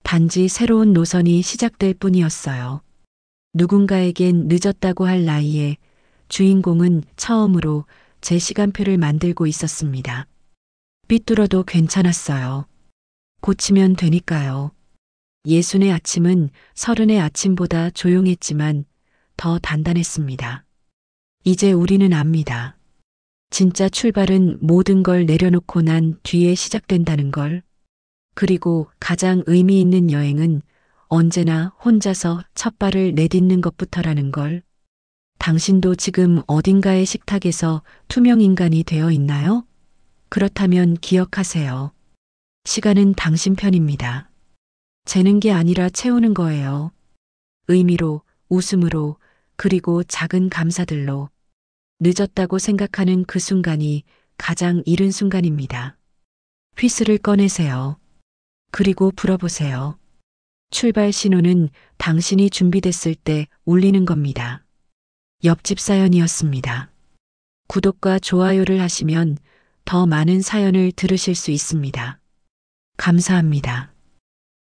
단지 새로운 노선이 시작될 뿐이었어요. 누군가에겐 늦었다고 할 나이에 주인공은 처음으로 제 시간표를 만들고 있었습니다. 삐뚤어도 괜찮았어요. 고치면 되니까요. 60의 아침은 30의 아침보다 조용했지만 더 단단했습니다. 이제 우리는 압니다. 진짜 출발은 모든 걸 내려놓고 난 뒤에 시작된다는 걸. 그리고 가장 의미 있는 여행은 언제나 혼자서 첫 발을 내딛는 것부터라는 걸. 당신도 지금 어딘가의 식탁에서 투명 인간이 되어 있나요? 그렇다면 기억하세요. 시간은 당신 편입니다. 재는 게 아니라 채우는 거예요. 의미로, 웃음으로, 그리고 작은 감사들로. 늦었다고 생각하는 그 순간이 가장 이른 순간입니다. 휘슬을 꺼내세요. 그리고 불어보세요. 출발 신호는 당신이 준비됐을 때 울리는 겁니다. 옆집 사연이었습니다. 구독과 좋아요를 하시면 더 많은 사연을 들으실 수 있습니다. 감사합니다.